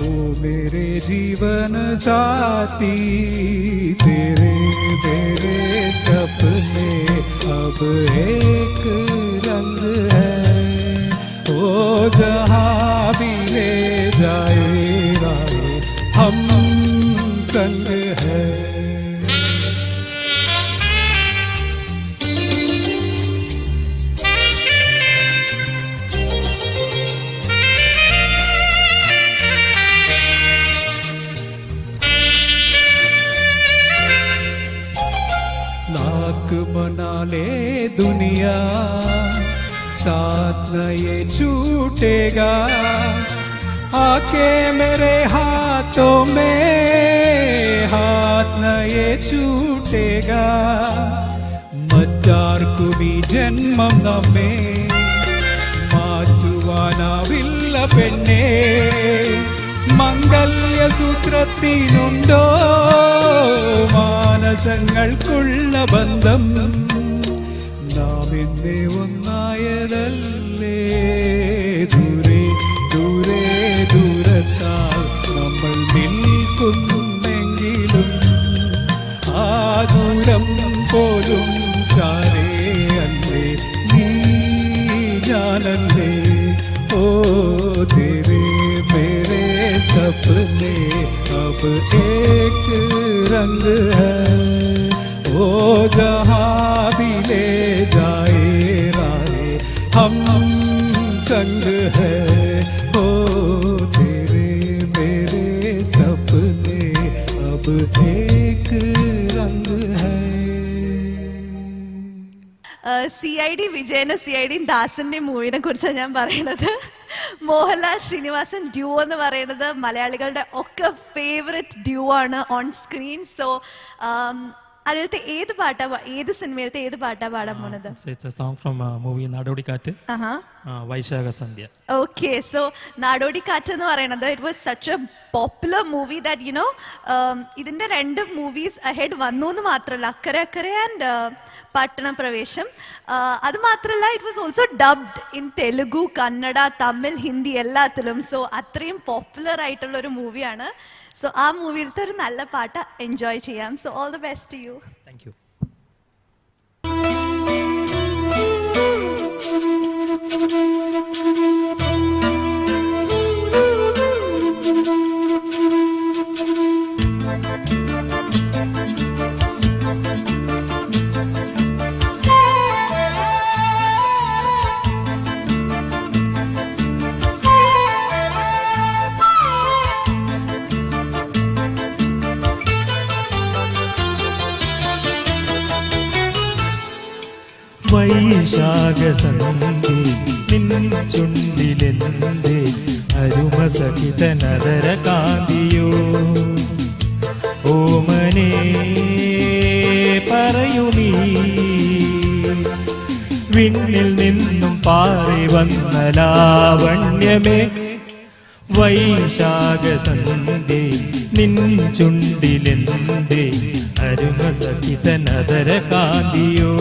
S13: ओ मेरे जीवन साथी, तेरे मेरे सपने अब एक रंग है, ओ जहाँ भी ले जाए राहे हम संग है. लाख मना ले दुनिया, साथ न ये छूटेगा, आके मेरे हाथों में हाथ न ये छूटेगा. മറ്റാർക്കുമീ ജന്മം നമ്മെ മാറ്റുവാനാവില്ല പെണ്ണേ, മംഗല്യസൂത്രത്തിനുണ്ടോ മാനസങ്ങൾക്കുള്ള ബന്ധം. നാം എന്നെ ഒന്നായതല്ലേ, ദൂരെ ദൂരെ ദൂരത്താൽ നമ്മൾ നിൽക്കുന്നെങ്കിലും ആ ദൂരം പോലും ചാരേ അല്ലേ, നീ ഞാനല്ലേ. ഓ तेरे मेरे सपने अब एक रंग है, ओ जहाँ भी ले जाए राहे हम संग है. ओ तेरे मेरे सपने अब एक रंग है.
S12: CID വിജയനും CID ദാസന്റെ മൂവിനെ കുറിച്ചാണ് ഞാൻ പറയുന്നത്. മോഹൻലാൽ ശ്രീനിവാസൻ ഡ്യൂ എന്ന് പറയുന്നത് മലയാളികളുടെ ഒക്കെ ഫേവറേറ്റ് ഡ്യൂ ആണ് ഓൺ സ്ക്രീൻ. സോ അതിലത്തെ ഏത് പാട്ടാ, ഏത് സിനിമയിലത്തെ ഏത് പാട്ടാ പാടാൻ പോണത്?
S14: It's a song from movie Nadodikkattu, Vaishakha Sandhya.
S12: Okay, so Nadodikkattu എന്ന് പറയുന്നത് it was such A popular movie that you know ഇതിന്റെ 2 മൂവീസ് അഹെഡ് വന്നു എന്ന് മാത്രമല്ല, അക്കരെ അക്കരെ ആൻഡ് പട്ടണ പ്രവേശം. അത് മാത്രമല്ല it was also dubbed in Telugu, Kannada, Tamil, Hindi എല്ലാത്തിലും. സോ അത്രയും പോപ്പുലർ ആയിട്ടുള്ള ഒരു മൂവിയാണ്. സോ ആ മൂവിയിലത്തെ ഒരു നല്ല പാട്ട് എൻജോയ് ചെയ്യാം. So all the best to you.
S14: Thank you.
S15: വൈശാഖസന്ധി നിൻ ചുണ്ടിലെന്തേ അരുമസഹിതനദര കാന്തിയോ, ഓമനേ പറയൂ നീ വിണ്ണിൽ നിന്നും പാറി വന്ന ലാവണ്യമേ. വൈശാഖസന്ധി നിൻ ചുണ്ടിലെന്തേ അരുമസഹിതനദര കാന്തിയോ.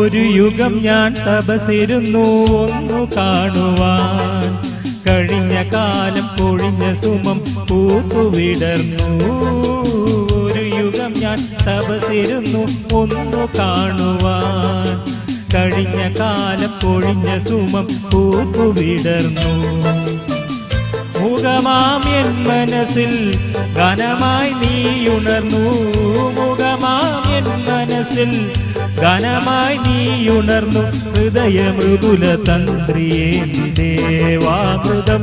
S15: ഒരു യുഗം ഞാൻ തപസിരുന്നു ഒന്നു കാണുവാൻ, കഴിഞ്ഞ കാലം പൊഴിഞ്ഞ സുമം പൂത്തുവിടർന്നു. ഒരു യുഗം ഞാൻ തപസിരുന്നു ഒന്നു കാണുവാൻ, കഴിഞ്ഞ കാലം പൊഴിഞ്ഞ സുമം പൂത്തുവിടർന്നു. മുഖമാം എൻ മനസ്സിൽ ഗാനമായി നീയുണർന്നു, മുഖമാം എൻ മനസ്സിൽ ഗാനമായി നീയുണർന്നു. ഹൃദയ മൃദുല തന്ത്രിയേ ദേവാമൃതം.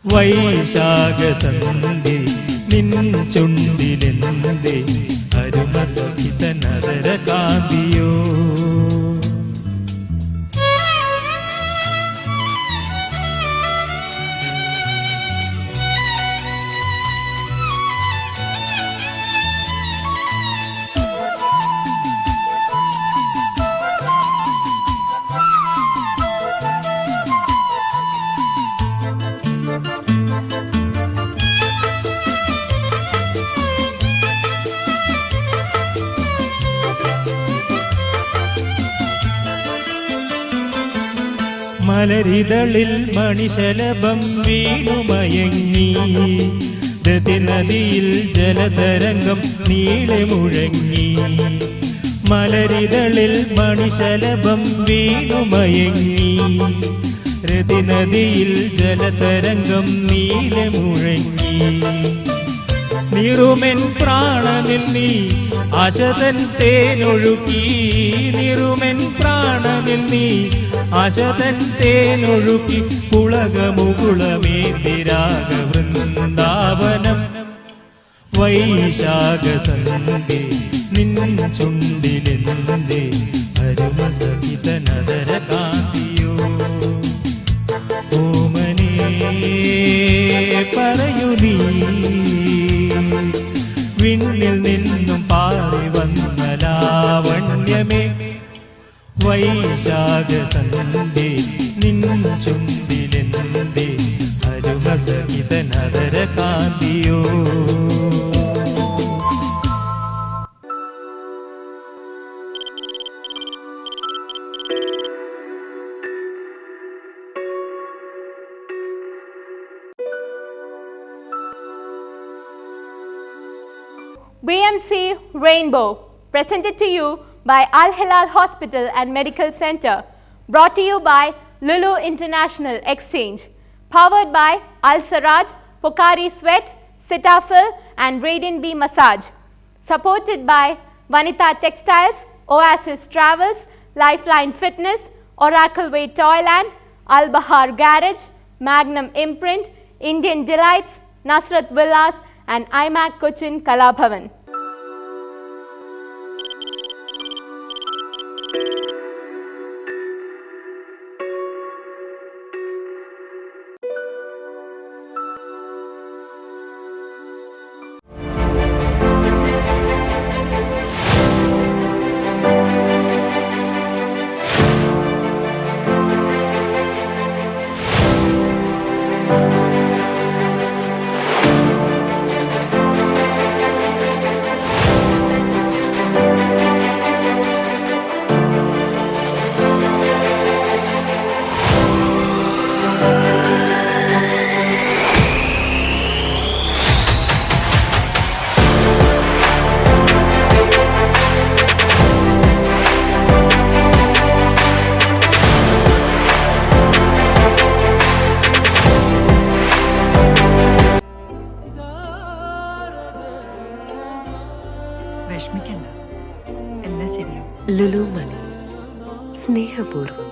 S15: വൈശാഖസന്ധി നിൻ ചുണ്ടിലെന്തേ അരുമസഹിതനദര കാന്തിയോ. മലരിതളിൽ മണിശലഭം വീണുമയങ്ങി, രതിനദിയിൽ ജലതരംഗം നീളെ മുഴങ്ങി. മലരിതളിൽ മണിശലഭം വീണുമയങ്ങി രതിനദിയിൽ ജലതരംഗം നീലെ മുഴങ്ങി നിറുമെൻ പ്രാണനിൽ നീ ആശതൻ തേനൊഴുക്കി നിറുമെൻ പ്രാണനിൽ നീ ആശതൻ തേനൊഴുക്കി പുളകമുകുളമേതിരാഗ വൃന്ദാവനം വൈശാഖസന്ധി നിൻ ചുണ്ടിലെന്തേ അരുമസഹിത നദര കാന്തിയോ ഓമനേ പറയൂ നീ വിണ്ണിൽ നിന്നും പാറി വന്ന ലാവണ്യമേ വൈശാഖസന്ധി നിൻ ചുണ്ടിലെന്തേ അരുമസഹിത നദര കാന്തിയോ
S1: BMC Rainbow, presented to you by Al Hilal Hospital and Medical Center, brought to you by Lulu International Exchange, powered by Al Saraj, Pocari Sweat, Cetaphil and Radiant Bee Massage, supported by Vanita Textiles, Oasis Travels, Lifeline Fitness, Oracle Way Toyland, Al Bahar Garage, Magnum Imprint, Indian Delights, Nasrat Villas and IMAC Cochin Kalabhavan.
S2: വിഷമിക്കണ്ട, എല്ലാം ശരിയാവും. ലുലു മണി, സ്നേഹപൂർവ്വം.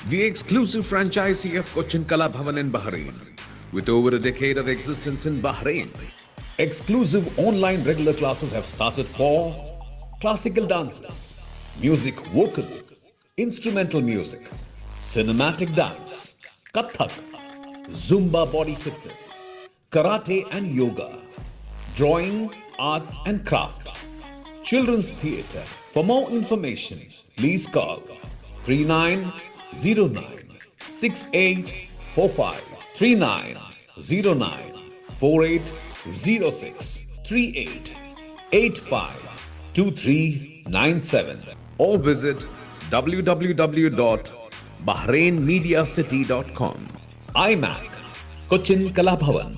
S3: The exclusive franchisee of Cochin Kalabhavan in Bahrain, with over a decade of existence in Bahrain. Exclusive online regular classes have started for classical dances, music vocal, instrumental music, cinematic dance, Kathak, Zumba body fitness, karate and yoga, drawing, arts and craft, children's theatre. For more information, please call 39096845 3909 4806 38852397 or visit www.bahrainmediacity.com. IMAC Cochin Kalabhavan.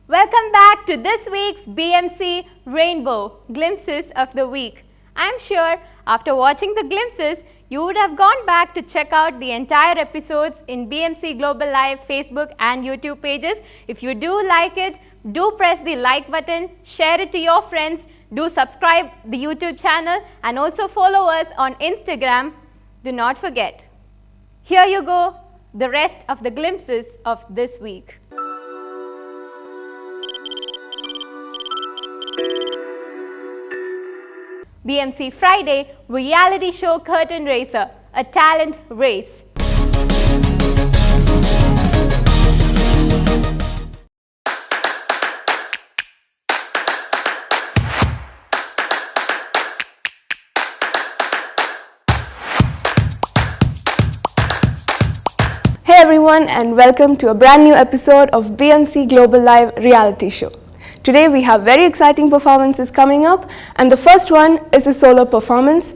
S1: Welcome back to this week's BMC Rainbow Glimpses of the Week. I'm sure after watching the glimpses, you would have gone back to check out the entire episodes in BMC Global Live Facebook and YouTube pages. If you do like it, do press the like button, share it to your friends, do subscribe the YouTube channel and also follow us on Instagram. Do not forget. Here you go, the rest of the glimpses of this week. BMC Friday reality show Curtain Raiser, a talent race.
S4: Hey everyone, and welcome to a brand new episode of BMC Global Live reality show. Today we have very exciting performances coming up, and the first one is a solo performance.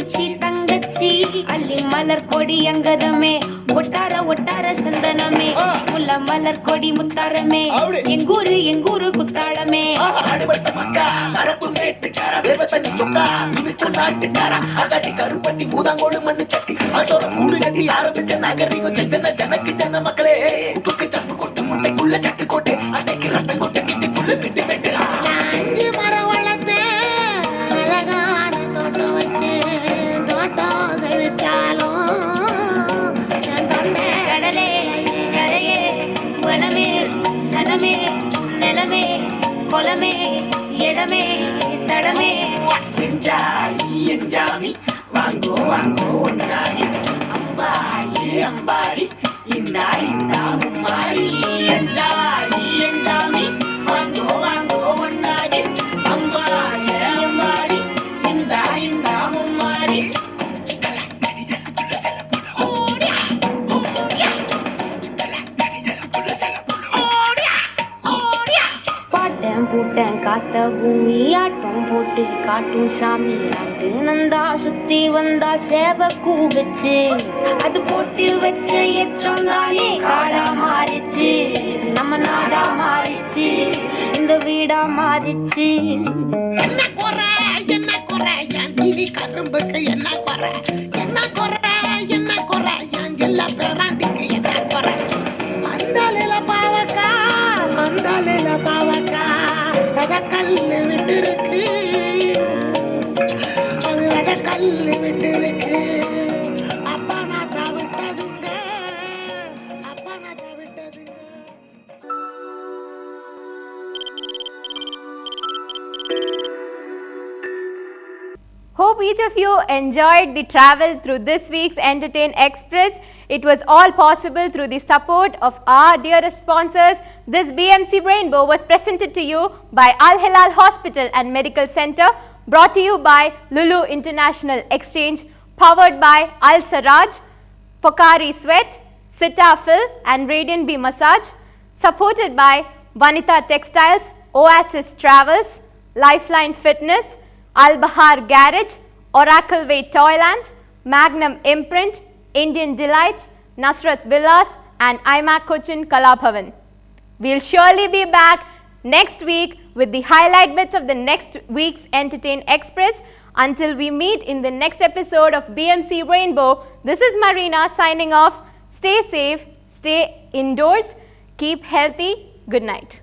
S16: பூச்சி தங்கச்சி அள்ளி மலர் கொடி அங்கதமே ஒட்டார ஒட்டார சந்தனமே முல்ல மலர் கொடி முத்தாரமே எங்கூரு குத்தாளமே
S17: கருப்பட்டி மூதாங்கோடு மண்ணு சட்டி அதோட கூடு கட்டி ஆரம்பிச்ச நகரிகோ ஜனக்கு ஜன மக்களே உப்புக்கு சப்பு கொட்டு முட்டைக்குள்ள சட்டு கொட்டு அட்டைக்கு ரத்தம் கொட்டு கிட்டி புல்லு கிட்டி வெட்டு அஞ்சு மரம் வளர்த்து அழகான தோட்டம் வச்சு தோட்டம் செழித்தாலும்
S16: கடலே கரையே வனமே சனமே நிலமே கொலமே இடமே தடமே
S17: எஞ்சாமி வாங்கோ வாங்கோ ஒன்னாரி அம்பாயி அம்பாரி இந்தா இந்தா மும்மாரி எஞ்சாயி எஞ்சாமி வாங்கோ வாங்கோ ஒன்னாரி அம்பாயி அம்பாரி இந்தா இந்தா மும்மாரி
S16: பாட்டம் பூட்டம் காத்த பூமி ஆட்டம் போட்டு காட்டும் சாமி ஆண்டு நந்தா சுத்தி வந்தா சேவ கூவச்சு அது போட்டு வச்ச எச்சம் தானே காடா மாறிச்சு நம்ம நாடா மாறிச்சு இந்த வீடா மாறிச்சு
S17: என்ன குறை என் டிவி கரும்புக்கு என்ன குறை என் ஜில்லா பேராண்டிக்கு என்ன குறை மந்தாலில பாவக்கா அத கல்லு விட்டு இருக்கு அது அத கல்லு விட்டு இருக்கு அப்பா நான் தவிட்டதுங்க
S1: Hope each of you enjoyed the travel through this week's Entertain Express. It was all possible through the support of our dearest sponsors. This BMC Rainbow was presented to you by Al Hilal Hospital and Medical Center, brought to you by Lulu International Exchange, powered by Al Saraj, Pokari Sweat, Cetaphil and Radiant Bee Massage, supported by Vanita Textiles, Oasis Travels, Lifeline Fitness, Al Bahar Garage, Oracle Way Toyland, Magnum Imprint, Indian Delights, Nasrat Villas and IMAC Cochin Kalabhavan. We'll surely be back next week with the highlight bits of the next week's Entertain Express. Until we meet in the next episode of BMC Rainbow, this is Marina signing off. Stay safe, stay indoors, keep healthy. Good night.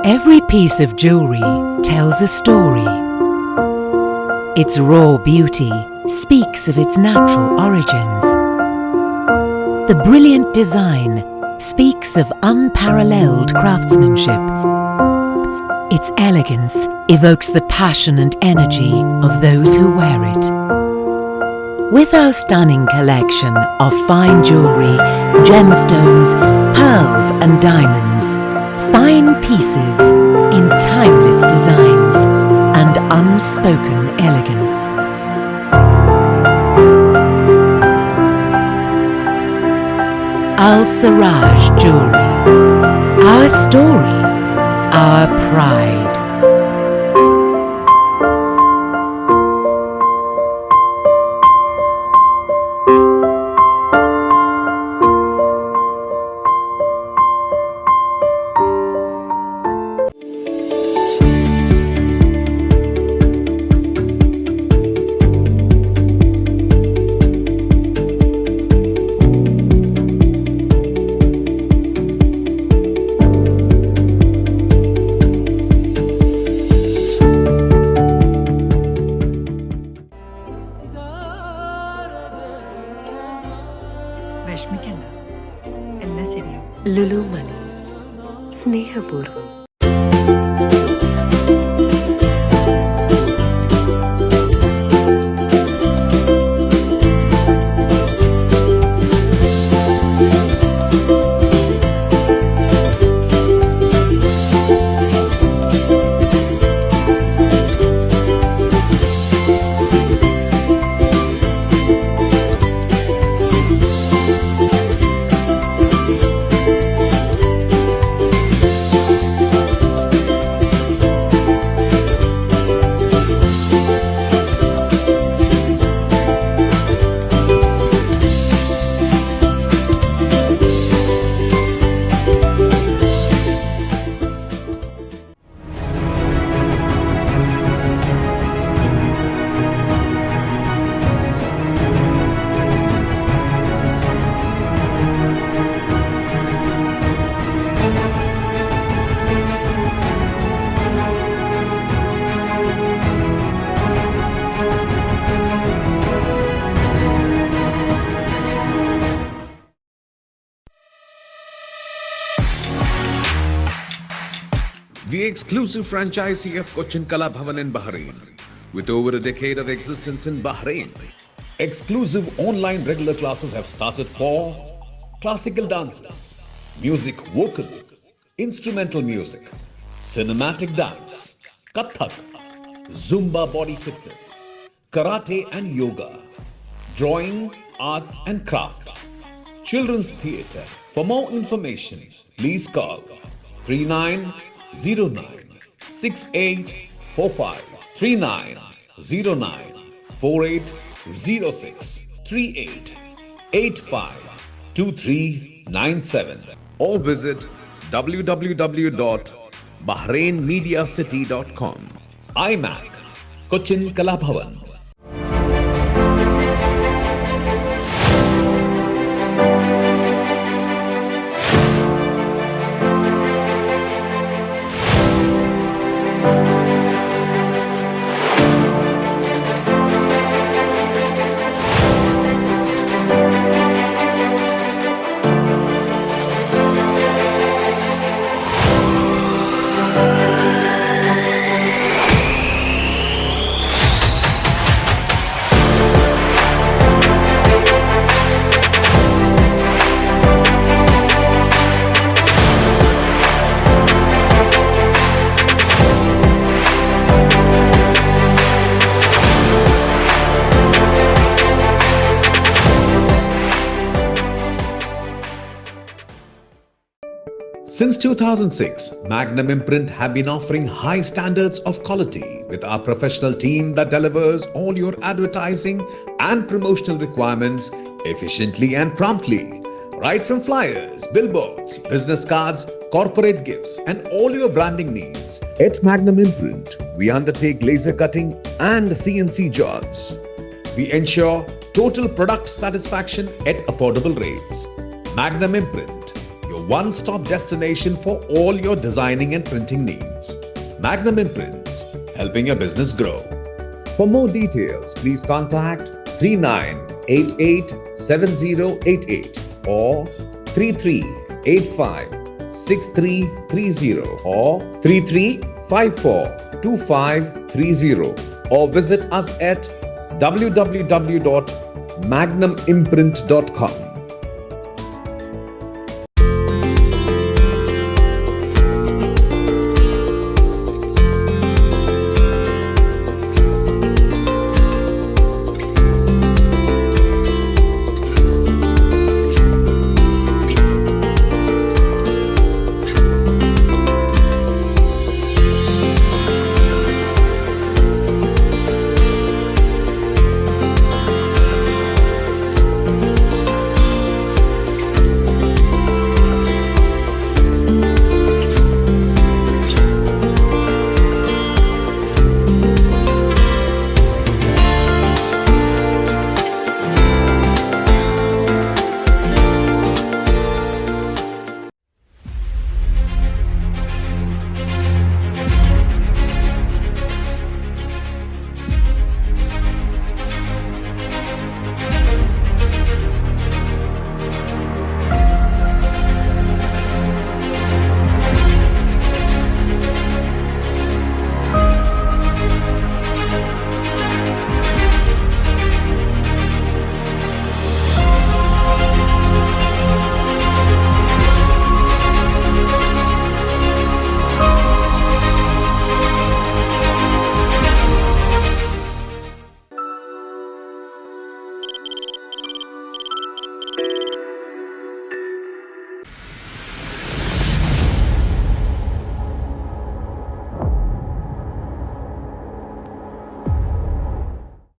S2: Every piece of jewelry tells a story. Its raw beauty speaks of its natural origins. The brilliant design speaks of unparalleled craftsmanship. Its elegance evokes the passion and energy of those who wear it. With our stunning collection of fine jewelry, gemstones, pearls and diamonds, fine pieces in timeless designs and unspoken elegance. Al Saraj Jewelry. Our story, our pride. Lulu മണി സ്നേഹപൂർവ്വം.
S3: exclusive franchisee of Cochin Kala Bhavan in Bahrain, with over a decade of existence in Bahrain. Exclusive online regular classes have started for classical dances, music vocal, instrumental music, cinematic dance, Kathak, Zumba body fitness, karate and yoga, drawing, arts and craft, children's theatre. For more information, please call 3909 6845 3909 4806 38 85 2397 or visit www.bahrainmediacity.com. iMac, Cochin Kala Bhavan. Since 2006, Magnum Imprint have been offering high standards of quality with our professional team that delivers all your advertising and promotional requirements efficiently and promptly. Right from flyers, billboards, business cards, corporate gifts, and all your branding needs. At Magnum Imprint, we undertake laser cutting and CNC jobs. We ensure total product satisfaction at affordable rates. Magnum Imprint, your one-stop destination for all your designing and printing needs. Magnum Imprints, helping your business grow. For more details, please contact 39887088 or 33856330 or 33542530 or visit us at www.magnumimprint.com.